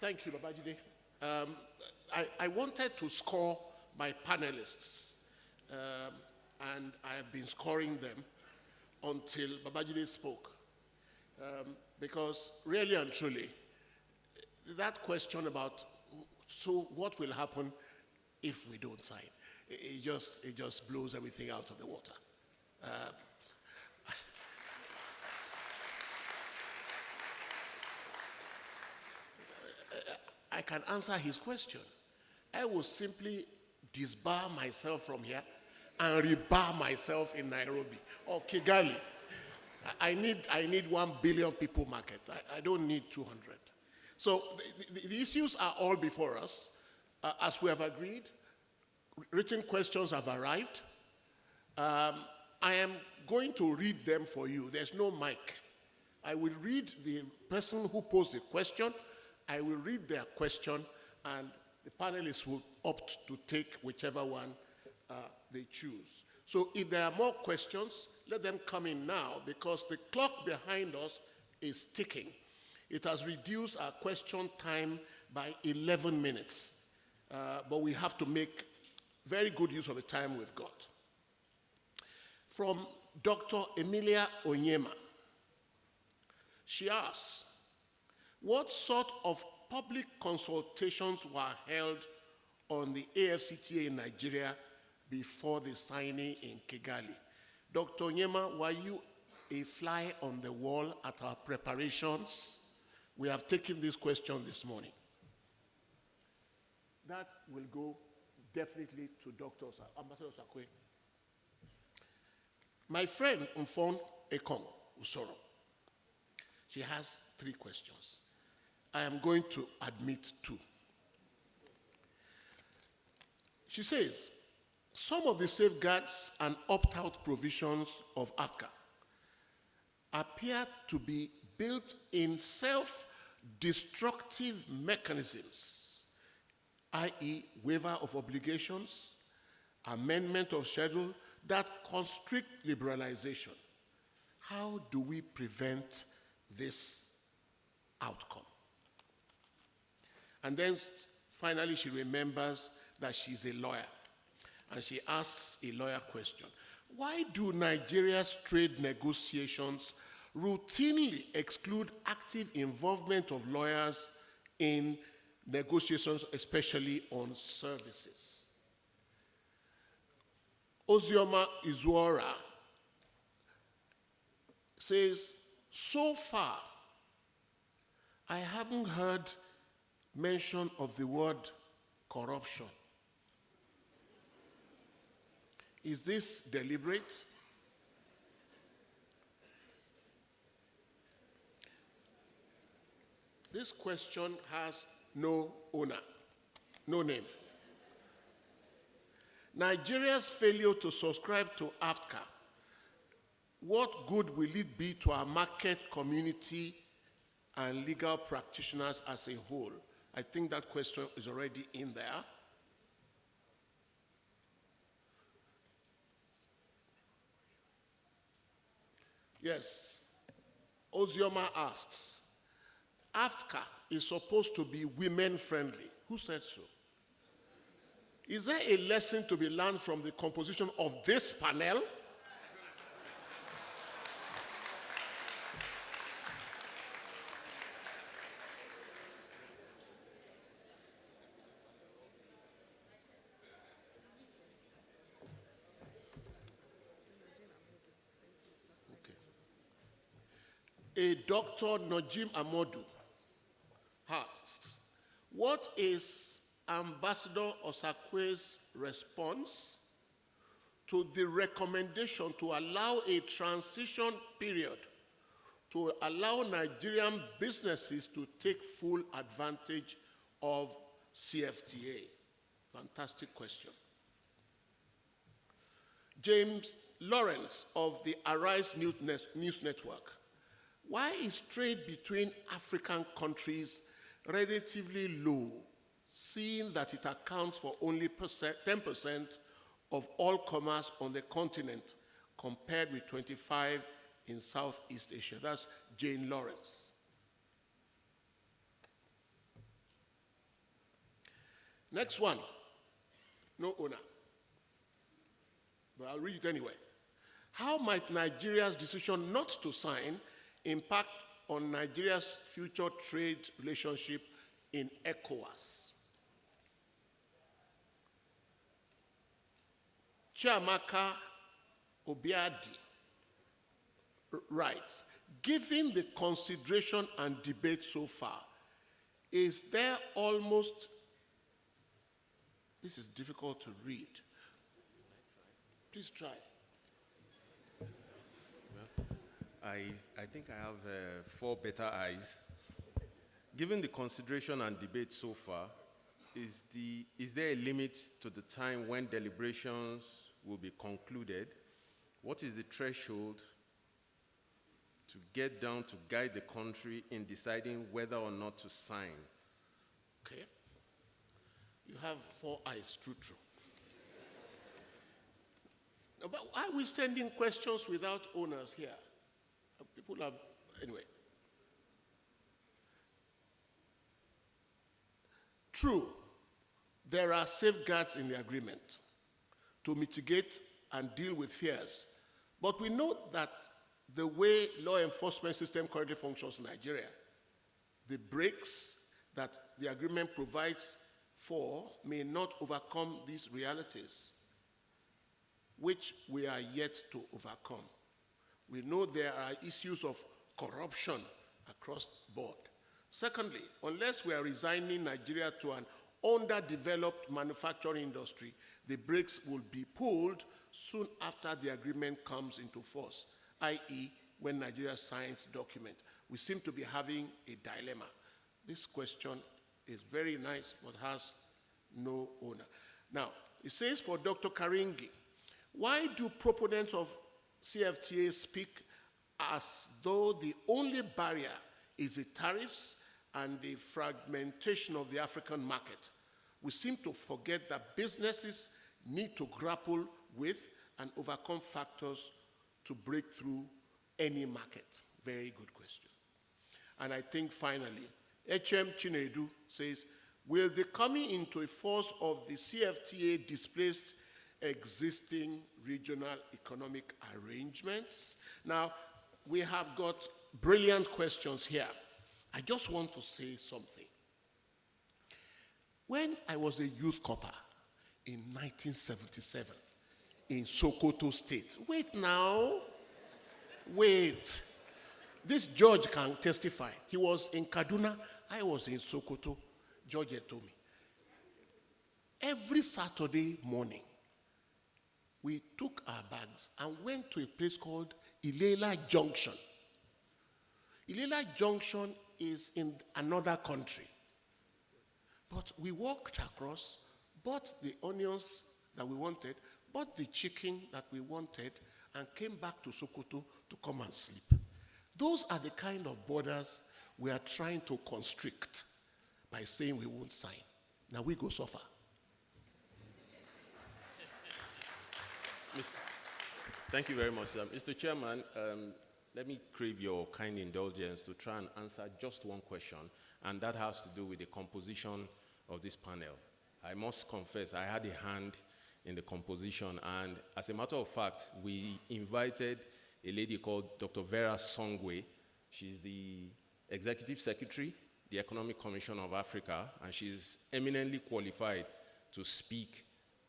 Thank you, Babajide. I wanted to score my panelists, and I have been scoring them until Babajide spoke. Because really and truly, that question about, so what will happen if we don't sign? It just blows everything out of the water. I can answer his question. I will simply disbar myself from here and rebar myself in Nairobi or Kigali. I need 1 billion people market. I don't need 200. So the issues are all before us. As we have agreed, written questions have arrived. I am going to read them for you. There's no mic. I will read the person who posed the question. I will read their question, and the panelists will opt to take whichever one they choose. So if there are more questions, let them come in now, because the clock behind us is ticking. It has reduced our question time by 11 minutes, but we have to make very good use of the time we've got. From Dr. Emilia Onyema, she asks, what sort of public consultations were held on the AFCTA in Nigeria before the signing in Kigali? Dr. Onyema, were you a fly on the wall at our preparations? We have taken this question this morning. That will go definitely to Dr. Ambassador Sakwe. My friend Mfon Ekong Usoro, she has 3 questions. I am going to admit 2. She says, some of the safeguards and opt-out provisions of AFCA appear to be built in self-destructive mechanisms, i.e. waiver of obligations, amendment of schedule that constrict liberalization. How do we prevent this outcome. And then finally she remembers that she's a lawyer, and she asks a lawyer question. Why do Nigeria's trade negotiations routinely exclude active involvement of lawyers in negotiations, especially on services? Ozioma Izuora says, so far, I haven't heard mention of the word corruption. Is this deliberate? This question has no owner, no name. Nigeria's failure to subscribe to AFCA, what good will it be to our market community and legal practitioners as a whole? I think that question is already in there. Yes. Ozioma asks, AFCA is supposed to be women-friendly. Who said so? Is there a lesson to be learned from the composition of this panel? A Dr. Najim Amodu asks, what is Ambassador Osakwe's response to the recommendation to allow a transition period to allow Nigerian businesses to take full advantage of CFTA? Fantastic question. James Lawrence of the Arise News Network. Why is trade between African countries relatively low, seeing that it accounts for only 10% of all commerce on the continent, compared with 25% in Southeast Asia? That's Jane Lawrence. Next one, no owner, but I'll read it anyway. How might Nigeria's decision not to sign impact on Nigeria's future trade relationship in ECOWAS? Chiamaka Obiadi writes, given the consideration and debate so far, is there almost, this is difficult to read. Please try. I think I have 4 better eyes. Given the consideration and debate so far, is there a limit to the time when deliberations will be concluded? What is the threshold to get down to guide the country in deciding whether or not to sign? Okay. You have 4 eyes, true. But why are we sending questions without owners here? People have, anyway. True, there are safeguards in the agreement to mitigate and deal with fears. But we know that the way law enforcement system currently functions in Nigeria, the brakes that the agreement provides for may not overcome these realities, which we are yet to overcome. We know there are issues of corruption across the board. Secondly, unless we are resigning Nigeria to an underdeveloped manufacturing industry, the brakes will be pulled soon after the agreement comes into force, i.e., when Nigeria signs the document. We seem to be having a dilemma. This question is very nice, but has no owner. Now, it says for Dr. Karingi, why do proponents of CFTA speak as though the only barrier is the tariffs and the fragmentation of the African market? We seem to forget that businesses need to grapple with and overcome factors to break through any market. Very good question. And I think finally, H.M. Chinedu says, will the coming into force of the CFTA displace existing regional economic arrangements? Now, we have got brilliant questions here. I just want to say something. When I was a youth corper in 1977 in Sokoto State, wait now, wait. This George can testify. He was in Kaduna, I was in Sokoto. George had told me. Every Saturday morning, we took our bags and went to a place called Ilela Junction. Ilela Junction is in another country. But we walked across, bought the onions that we wanted, bought the chicken that we wanted, and came back to Sokoto to come and sleep. Those are the kind of borders we are trying to constrict by saying we won't sign. Now we go suffer. Thank you very much. Mr. Chairman, let me crave your kind indulgence to try and answer just one question, and that has to do with the composition of this panel. I must confess, I had a hand in the composition, and as a matter of fact, we invited a lady called Dr. Vera Songwe. She's the Executive Secretary, the Economic Commission of Africa, and she's eminently qualified to speak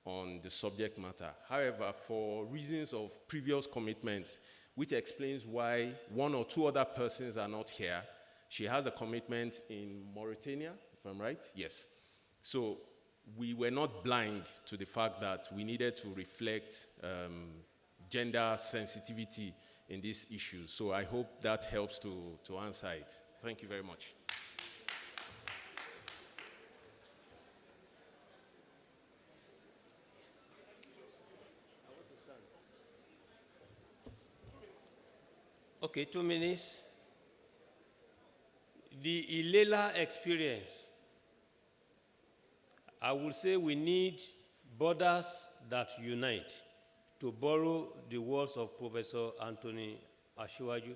on the subject matter. However, for reasons of previous commitments, which explains why one or two other persons are not here, she has a commitment in Mauritania, if I'm right? Yes. So we were not blind to the fact that we needed to reflect gender sensitivity in this issue. So I hope that helps to answer it. Thank you very much. Okay, 2 minutes. The Ilela experience, I would say we need borders that unite, to borrow the words of Professor Anthony Ashiwaju.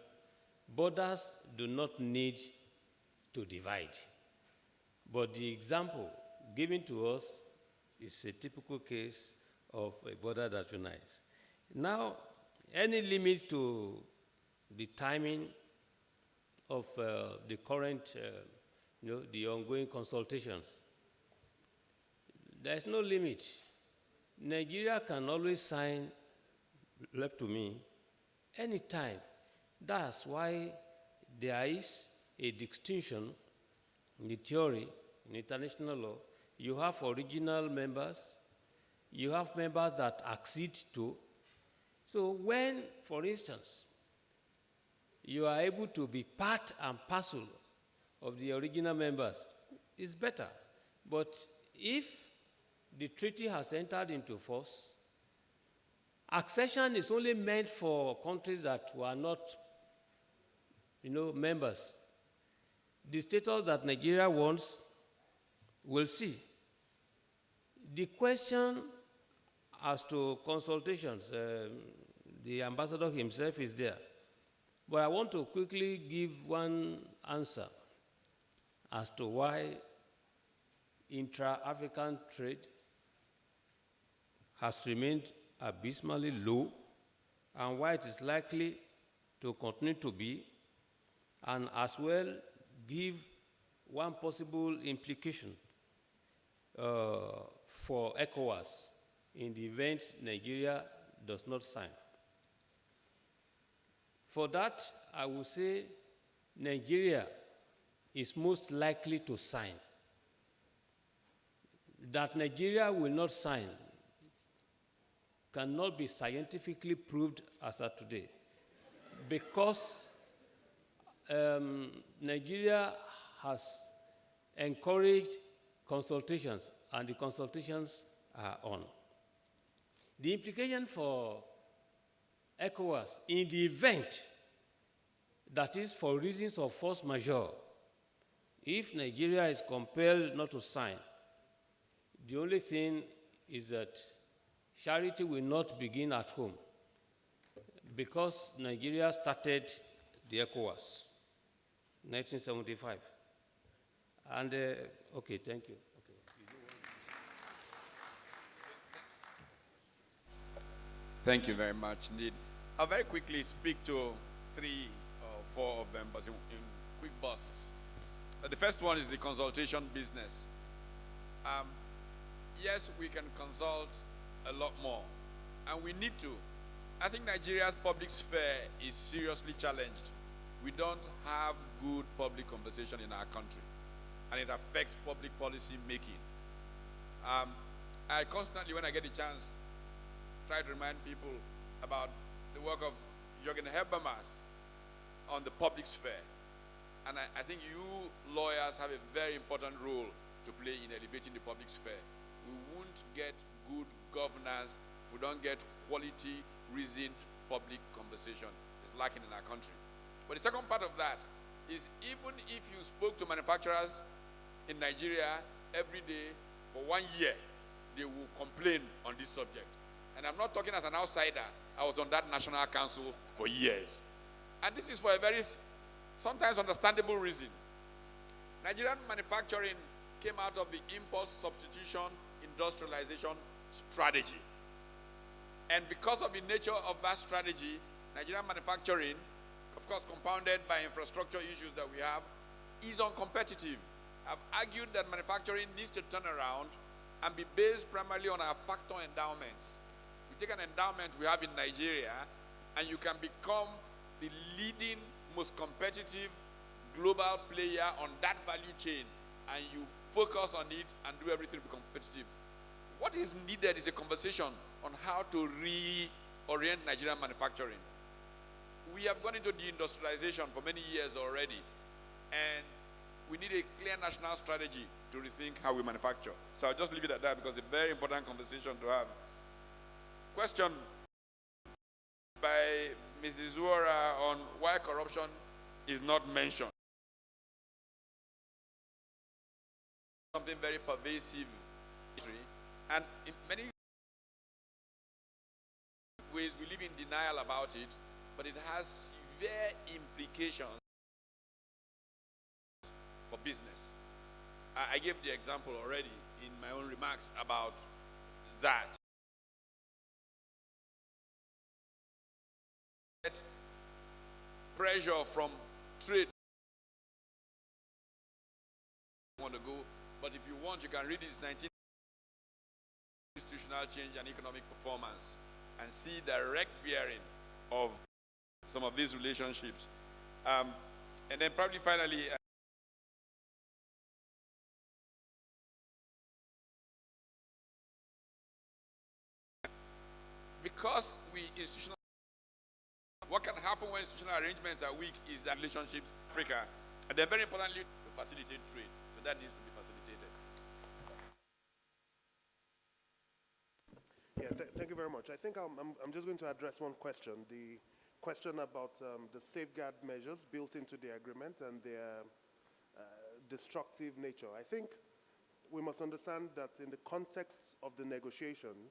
Borders do not need to divide. But the example given to us is a typical case of a border that unites. Now, any limit to the timing of the current, the ongoing consultations, there's no limit. Nigeria can always sign, left to me, anytime. That's why there is a distinction in the theory, in international law. You have original members, you have members that accede to. So when, for instance, you are able to be part and parcel of the original members, it's better. But if the treaty has entered into force, accession is only meant for countries that were not, members. The status that Nigeria wants, we'll see. The question as to consultations, the ambassador himself is there. But I want to quickly give one answer as to why intra-African trade has remained abysmally low and why it is likely to continue to be, and as well give one possible implication for ECOWAS in the event Nigeria does not sign. For that, I will say Nigeria is most likely to sign. That Nigeria will not sign cannot be scientifically proved as of today, because Nigeria has encouraged consultations, and the consultations are on. The implication for ECOWAS in the event, that is for reasons of force majeure, if Nigeria is compelled not to sign, the only thing is that charity will not begin at home, because Nigeria started the ECOWAS. 1975. And, okay, thank you. Okay. Thank you very much indeed. I'll very quickly speak to 3 or 4 of them, but in quick bursts. The first one is the consultation business. Yes, we can consult a lot more, and we need to. I think Nigeria's public sphere is seriously challenged. We don't have good public conversation in our country, and it affects public policy making. I constantly, when I get a chance, try to remind people about the work of Jürgen Habermas on the public sphere. And I think you lawyers have a very important role to play in elevating the public sphere. We won't get good governance if we don't get quality, reasoned public conversation. It's lacking in our country. But the second part of that is, even if you spoke to manufacturers in Nigeria every day for 1 year, they will complain on this subject. And I'm not talking as an outsider. I was on that National Council for years. And this is for a very sometimes understandable reason. Nigerian manufacturing came out of the import substitution industrialization strategy. And because of the nature of that strategy, Nigerian manufacturing, of course compounded by infrastructure issues that we have, is uncompetitive. I've argued that manufacturing needs to turn around and be based primarily on our factor endowments. We take an endowment we have in Nigeria, and you can become the leading, most competitive global player on that value chain, and you focus on it and do everything to be competitive. What is needed is a conversation on how to reorient Nigerian manufacturing. We have gone into deindustrialization for many years already, and we need a clear national strategy to rethink how we manufacture. So I'll just leave it at that because it's a very important conversation to have. Question by Mrs. Zuora on why corruption is not mentioned. Something very pervasive, and in many ways we live in denial about it, but it has severe implications for business. I gave the example already in my own remarks about that. Pressure from trade. Want to go, but if you want, you can read this 19 institutional change and economic performance and see direct bearing of some of these relationships. And then probably finally, because we institutional, what can happen when institutional arrangements are weak is that relationships, Africa, and they're very importantly to facilitate trade. So that needs to be facilitated. Yeah, thank you very much. I think I'm just going to address one question. The question about the safeguard measures built into the agreement and their destructive nature. I think we must understand that in the context of the negotiation,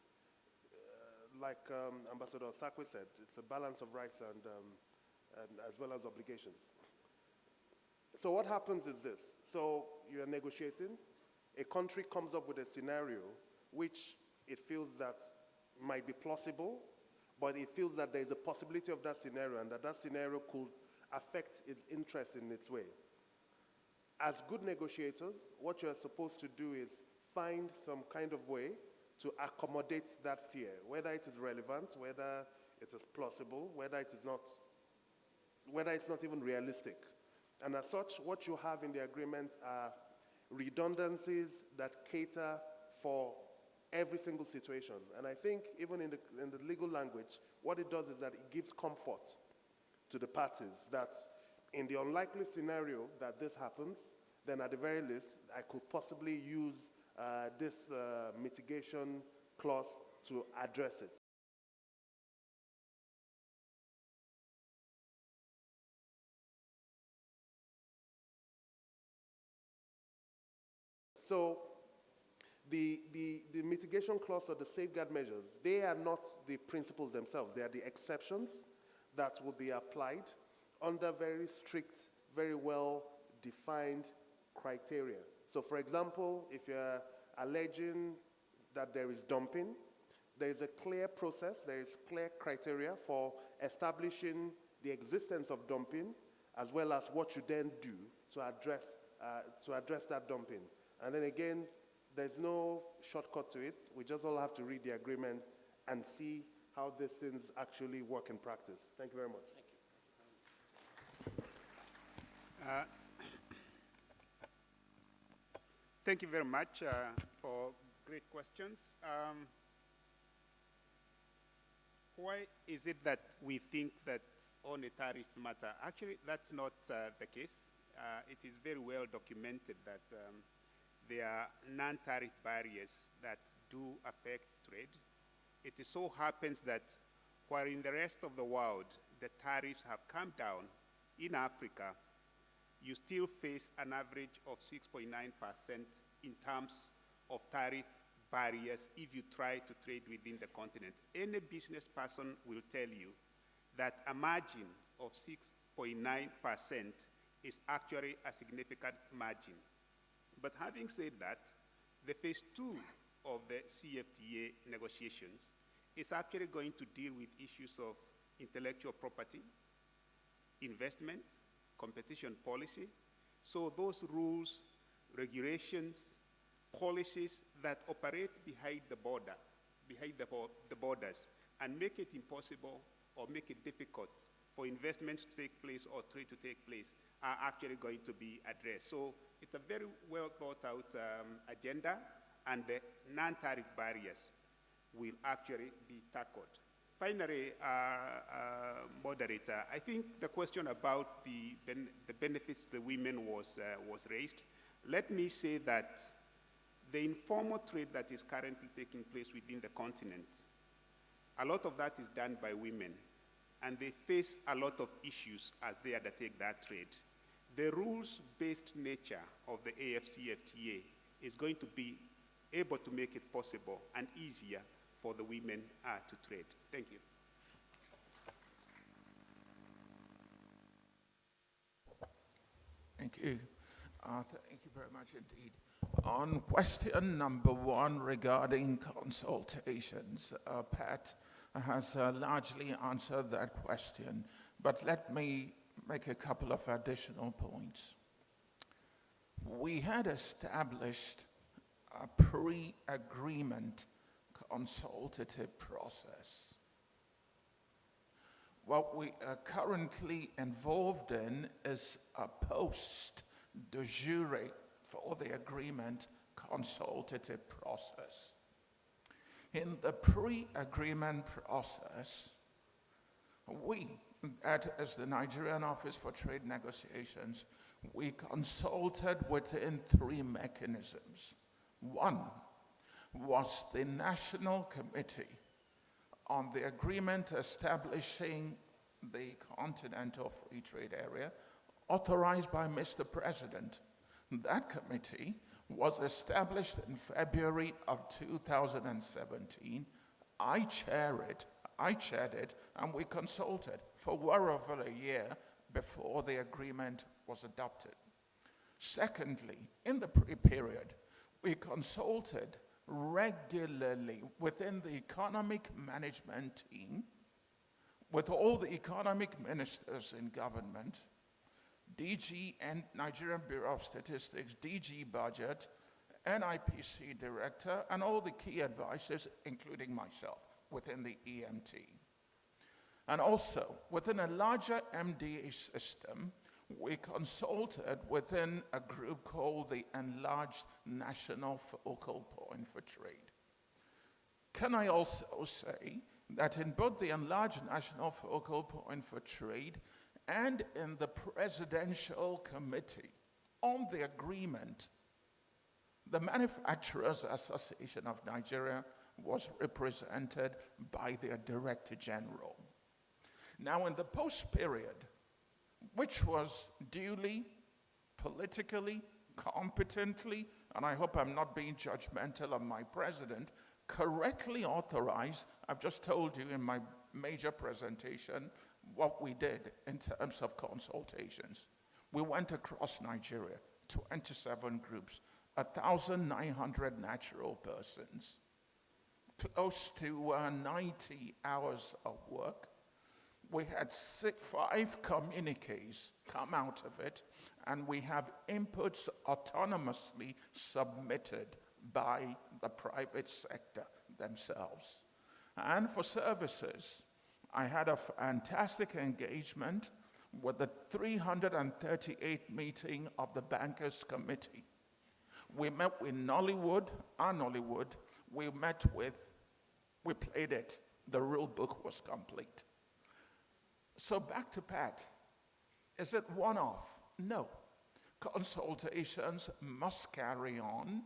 like Ambassador Sakwe said, it's a balance of rights and as well as obligations. So what happens is this. So you're negotiating. A country comes up with a scenario which it feels that might be plausible, but it feels that there is a possibility of that scenario and that that scenario could affect its interest in its way. As good negotiators, what you're supposed to do is find some kind of way to accommodate that fear, whether it is relevant, whether it is plausible, whether it's not even realistic. And as such, what you have in the agreement are redundancies that cater for every single situation. And I think even in the legal language, what it does is that it gives comfort to the parties that in the unlikely scenario that this happens, then at the very least, I could possibly use this mitigation clause to address it. So the mitigation clause or the safeguard measures, they are not the principles themselves. They are the exceptions that will be applied under very strict very well defined criteria. So for example, if you're alleging that there is dumping, there is a clear process, there is clear criteria for establishing the existence of dumping, as well as what you then do to address that dumping. And then again, there's no shortcut to it. We just all have to read the agreement and see how these things actually work in practice. Thank you very much. Thank you very much for great questions. Why is it that we think that only tariffs matter? Actually, that's not the case. It is very well documented that there are non-tariff barriers that do affect trade. It so happens that while in the rest of the world the tariffs have come down, in Africa, you still face an average of 6.9% in terms of tariff barriers if you try to trade within the continent. Any business person will tell you that a margin of 6.9% is actually a significant margin. But having said that, the phase 2 of the CFTA negotiations is actually going to deal with issues of intellectual property, investment, competition policy. So those rules, regulations, policies that operate behind the border, behind the borders, and make it impossible or make it difficult for investments to take place or trade to take place are actually going to be addressed. So it's a very well thought out agenda, and the non-tariff barriers will actually be tackled. Finally, moderator, I think the question about the benefits to the women was raised. Let me say that the informal trade that is currently taking place within the continent, a lot of that is done by women, and they face a lot of issues as they undertake that trade. The rules-based nature of the AFCFTA is going to be able to make it possible and easier for the women to trade. Thank you. Thank you. Thank you very much indeed. On question number 1 regarding consultations, Pat has largely answered that question, but let me make a couple of additional points. We had established a pre-agreement consultative process. What we are currently involved in is a post de jure for the agreement consultative process. In the pre-agreement process, we, that is the Nigerian Office for Trade Negotiations, we consulted within 3 mechanisms. One was the National Committee on the Agreement Establishing the Continental Free Trade Area, authorized by Mr. President. That committee was established in February of 2017. I chaired it, and we consulted for well over a year before the agreement was adopted. Secondly, in the pre-period, we consulted regularly within the economic management team, with all the economic ministers in government, DG and Nigerian Bureau of Statistics, DG Budget, NIPC Director, and all the key advisors, including myself, within the EMT. And also, within a larger MDA system, we consulted within a group called the Enlarged National Focal Point for Trade. Can I also say that in both the Enlarged National Focal Point for Trade and in the Presidential Committee on the agreement, the Manufacturers Association of Nigeria was represented by their Director General. Now, in the post-period, which was duly, politically, competently, and I hope I'm not being judgmental of my president, correctly authorized, I've just told you in my major presentation what we did in terms of consultations. We went across Nigeria, 27 groups, 1,900 natural persons, close to 90 hours of work. We had 5 communiques come out of it, and we have inputs autonomously submitted by the private sector themselves. And for services, I had a fantastic engagement with the 338 meeting of the Bankers Committee. We met with Nollywood, we played it. The rule book was complete. So back to Pat. Is it one-off? No. Consultations must carry on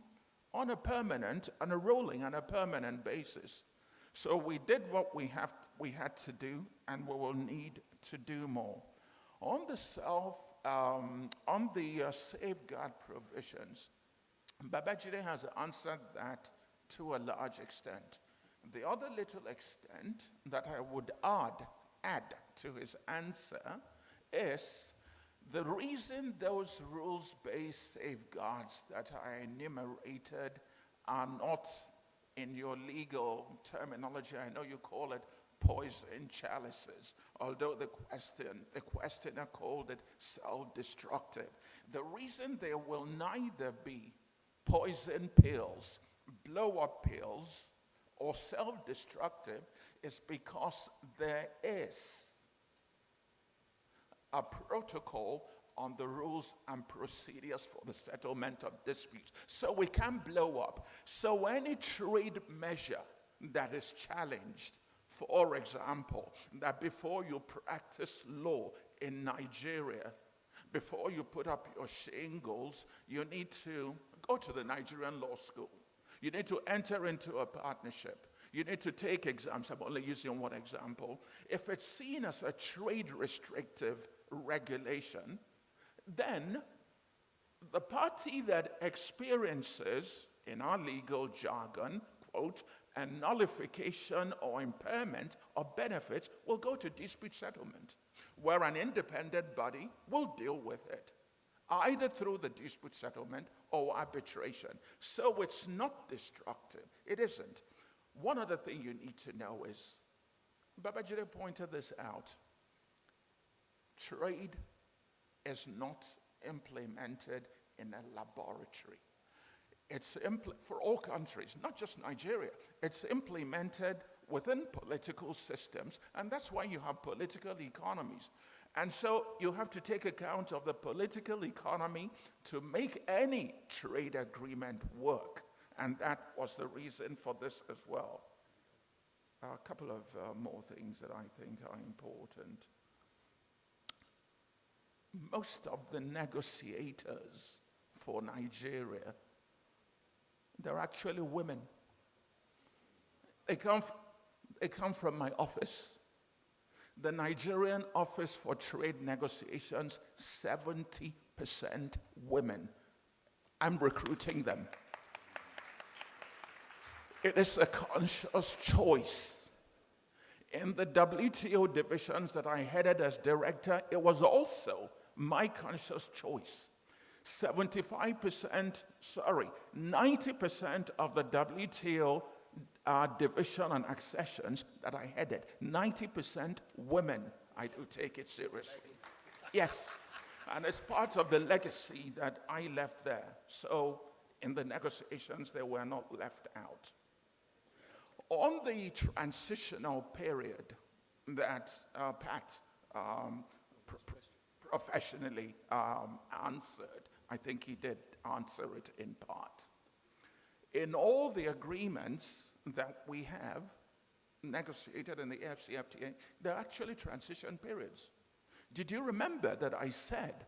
a permanent and a rolling and a permanent basis. So we did what we had to do, and we will need to do more. On the safeguard provisions, Babajide has answered that to a large extent. The other little extent that I would add to his answer is the reason those rules-based safeguards that I enumerated are not in your legal terminology. I know you call it poison chalices, although the questioner called it self-destructive. The reason there will neither be poison pills, blow-up pills, or self-destructive is because there is a protocol on the rules and procedures for the settlement of disputes. So we can't blow up. So any trade measure that is challenged, for example, that before you practice law in Nigeria, before you put up your shingles, you need to go to the Nigerian law school. You need to enter into a partnership. You need to take exams. I'm only using one example. If it's seen as a trade restrictive regulation, then the party that experiences, in our legal jargon, quote, a nullification or impairment of benefits will go to dispute settlement, where an independent body will deal with it, either through the dispute settlement or arbitration. So it's not destructive. It isn't. One other thing you need to know is, Babajide pointed this out, trade is not implemented in a laboratory. It's for all countries, not just Nigeria. It's implemented within political systems, and that's why you have political economies. And so you have to take account of the political economy to make any trade agreement work. And that was the reason for this as well. A couple of more things that I think are important. Most of the negotiators for Nigeria, they're actually women. They come from my office. The Nigerian Office for Trade Negotiations, 70% women. I'm recruiting them. It is a conscious choice. In the WTO divisions that I headed as director, it was also my conscious choice. 90% of the WTO division and accessions that I headed, 90% women. I do take it seriously. Yes, and it's part of the legacy that I left there. So in the negotiations, they were not left out. On the transitional period that Pat professionally answered, I think he did answer it in part. In all the agreements that we have negotiated in the AfCFTA, they're actually transition periods. Did you remember that I said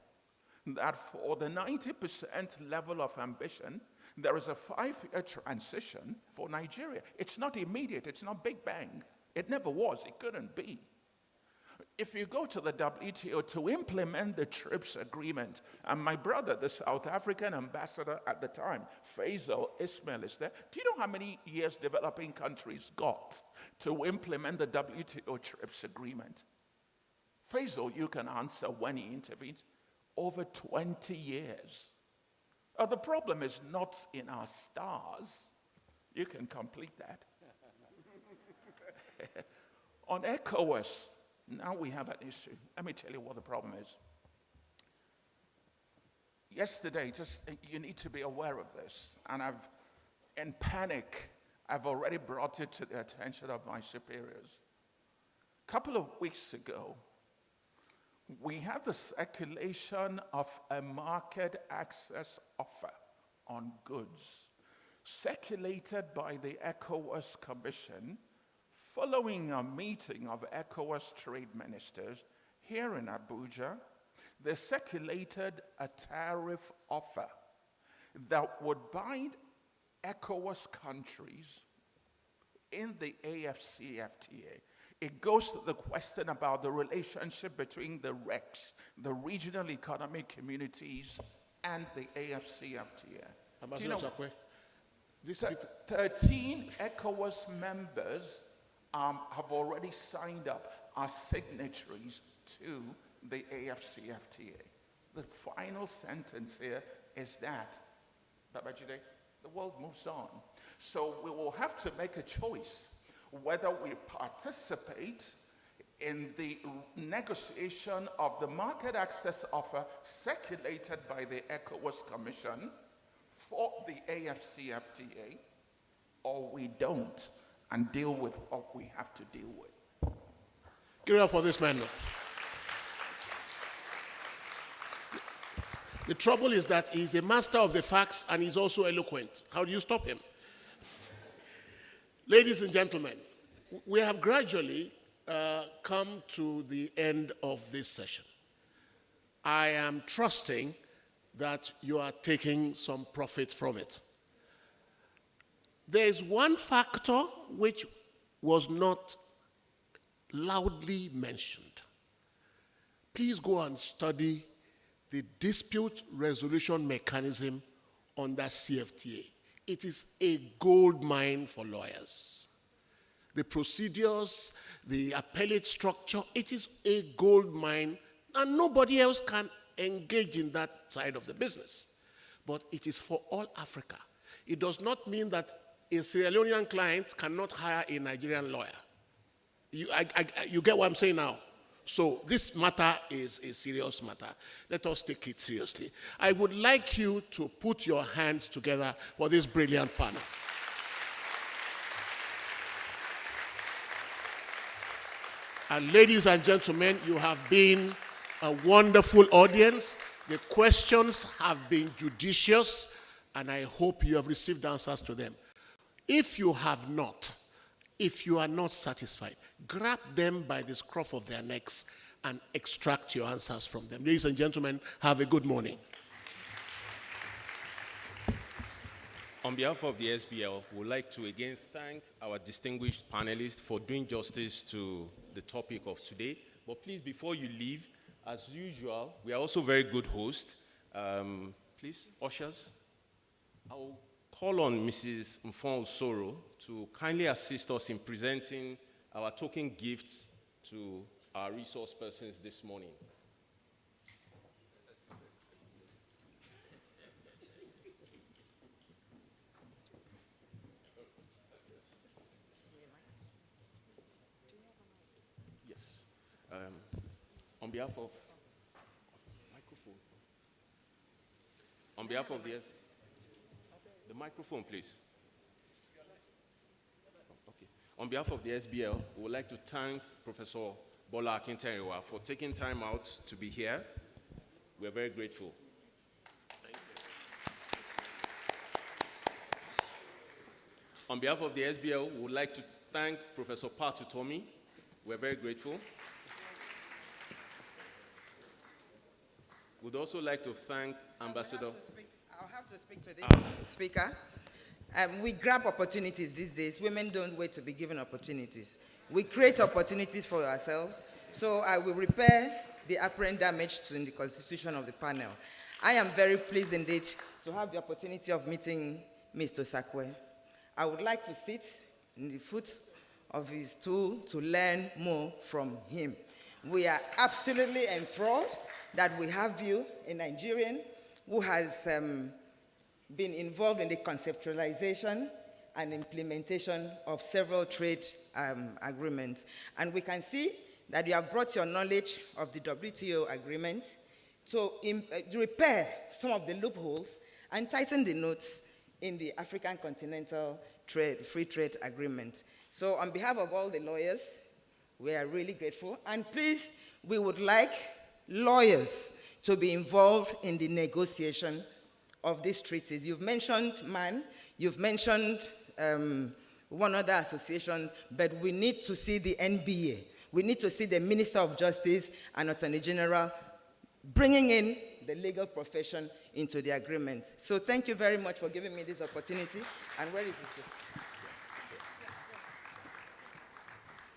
that for the 90% level of ambition, there is a 5-year transition for Nigeria? It's not immediate, it's not big bang. It never was, it couldn't be. If you go to the WTO to implement the TRIPS agreement, and my brother, the South African ambassador at the time, Faisal Ismail, is there. Do you know how many years developing countries got to implement the WTO TRIPS agreement? Faisal, you can answer when he intervenes. over 20 years. The problem is not in our stars. You can complete that. On ECOWAS, now we have an issue. Let me tell you what the problem is. Yesterday, you need to be aware of this, and in panic, I've already brought it to the attention of my superiors. A couple of weeks ago, we had the circulation of a market access offer on goods circulated by the ECOWAS Commission following a meeting of ECOWAS trade ministers here in Abuja. They circulated a tariff offer that would bind ECOWAS countries in the AFCFTA. It goes to the question about the relationship between the RECs, the regional economic communities, and the AFCFTA. Do you know, 13 ECOWAS members have already signed up as signatories to the AFCFTA. The final sentence here is that, Babajide, the world moves on. So we will have to make a choice whether we participate in the negotiation of the market access offer circulated by the ECOWAS Commission for the AFCFTA, or we don't and deal with what we have to deal with. Give it up for this man. The trouble is that he's a master of the facts and he's also eloquent. How do you stop him? Ladies and gentlemen, we have gradually come to the end of this session. I am trusting that you are taking some profit from it. There is one factor which was not loudly mentioned. Please go and study the dispute resolution mechanism under CFTA. It is a gold mine for lawyers. The procedures, the appellate structure, it is a gold mine, and nobody else can engage in that side of the business. But it is for all Africa. It does not mean that a Sierra Leonean client cannot hire a Nigerian lawyer. You get what I'm saying now? So this matter is a serious matter. Let us take it seriously. I would like you to put your hands together for this brilliant panel. And ladies and gentlemen, you have been a wonderful audience. The questions have been judicious, and I hope you have received answers to them. If you have not, if you are not satisfied, grab them by the scruff of their necks and extract your answers from them. Ladies and gentlemen, have a good morning. On behalf of the SBL, we would like to again thank our distinguished panelists for doing justice to the topic of today. But please, before you leave, as usual, we are also very good hosts. Please, ushers, I will call on Mrs. Mfon Soro to kindly assist us in presenting our token gifts to our resource persons this morning. Yes. On behalf of microphone. On behalf of the microphone, please. Okay. On behalf of the SBL, we would like to thank Professor Bola Akinteriwa for taking time out to be here. We're very grateful. Thank you. On behalf of the SBL, we would like to thank Professor Patu Tomi. We're very grateful. We'd also like to thank Ambassador. I'll have to speak to this speaker. We grab opportunities these days. Women don't wait to be given opportunities. We create opportunities for ourselves. So I will repair the apparent damage to the constitution of the panel. I am very pleased indeed to have the opportunity of meeting Mr. Sakwe. I would like to sit in the foot of his stool to learn more from him. We are absolutely enthralled. that we have you, a Nigerian, who has been involved in the conceptualization and implementation of several trade agreements. And we can see that you have brought your knowledge of the WTO agreement to repair some of the loopholes and tighten the knots in the African Continental Free Trade Agreement. So on behalf of all the lawyers, we are really grateful. And please, we would like lawyers to be involved in the negotiation of these treaties. You've mentioned MAN, you've mentioned one other associations, but we need to see the NBA. We need to see the Minister of Justice and Attorney General bringing in the legal profession into the agreement. So thank you very much for giving me this opportunity. And where is this gift?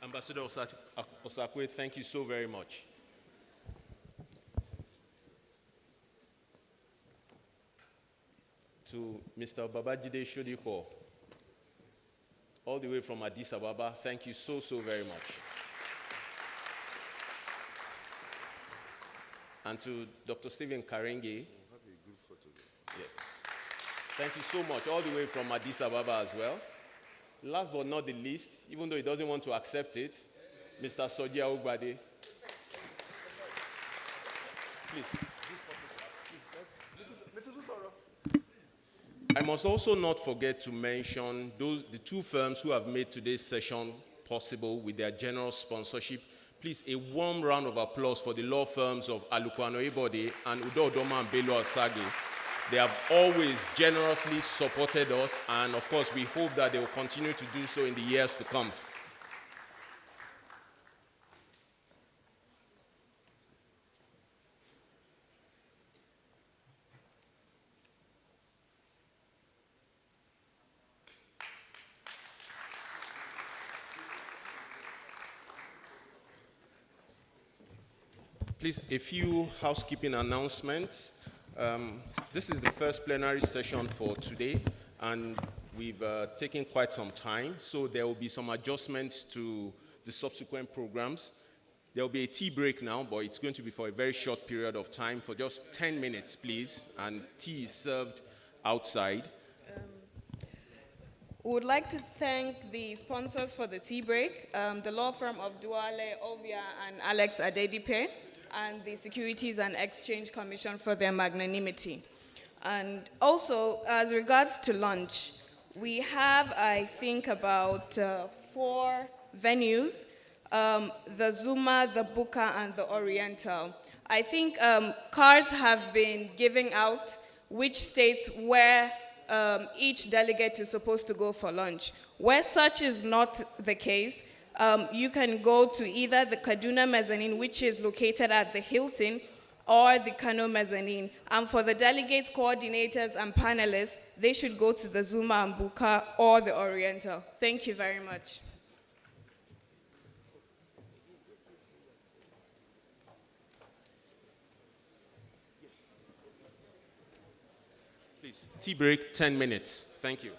Ambassador Osakwe, thank you so very much. To Mr. Babajide Shodipo, all the way from Addis Ababa, thank you so, so very much. And to Dr. Stephen Karenge, yes, thank you so much, all the way from Addis Ababa as well. Last but not the least, even though he doesn't want to accept it, Mr. Sodia Ogbade. Please. I must also not forget to mention the two firms who have made today's session possible with their generous sponsorship. Please, a warm round of applause for the law firms of Alukwano Ibode and Udo Odoma and Bello Asage. They have always generously supported us, and of course, we hope that they will continue to do so in the years to come. Please, a few housekeeping announcements. This is the first plenary session for today, and we've taken quite some time, so there will be some adjustments to the subsequent programs. There will be a tea break now, but it's going to be for a very short period of time, for just 10 minutes, please, and tea is served outside. We would like to thank the sponsors for the tea break, the law firm of Duale, Ovia, and Alex Adedipe, and the Securities and Exchange Commission for their magnanimity. And also, as regards to lunch, we have, I think, about 4 venues, the Zuma, the Buka, and the Oriental. I think cards have been given out which states where each delegate is supposed to go for lunch. Where such is not the case, you can go to either the Kaduna Mezzanine, which is located at the Hilton, or the Kano Mezzanine. And for the delegates, coordinators, and panelists, they should go to the Zuma and Buka or the Oriental. Thank you very much. Please, tea break, 10 minutes. Thank you.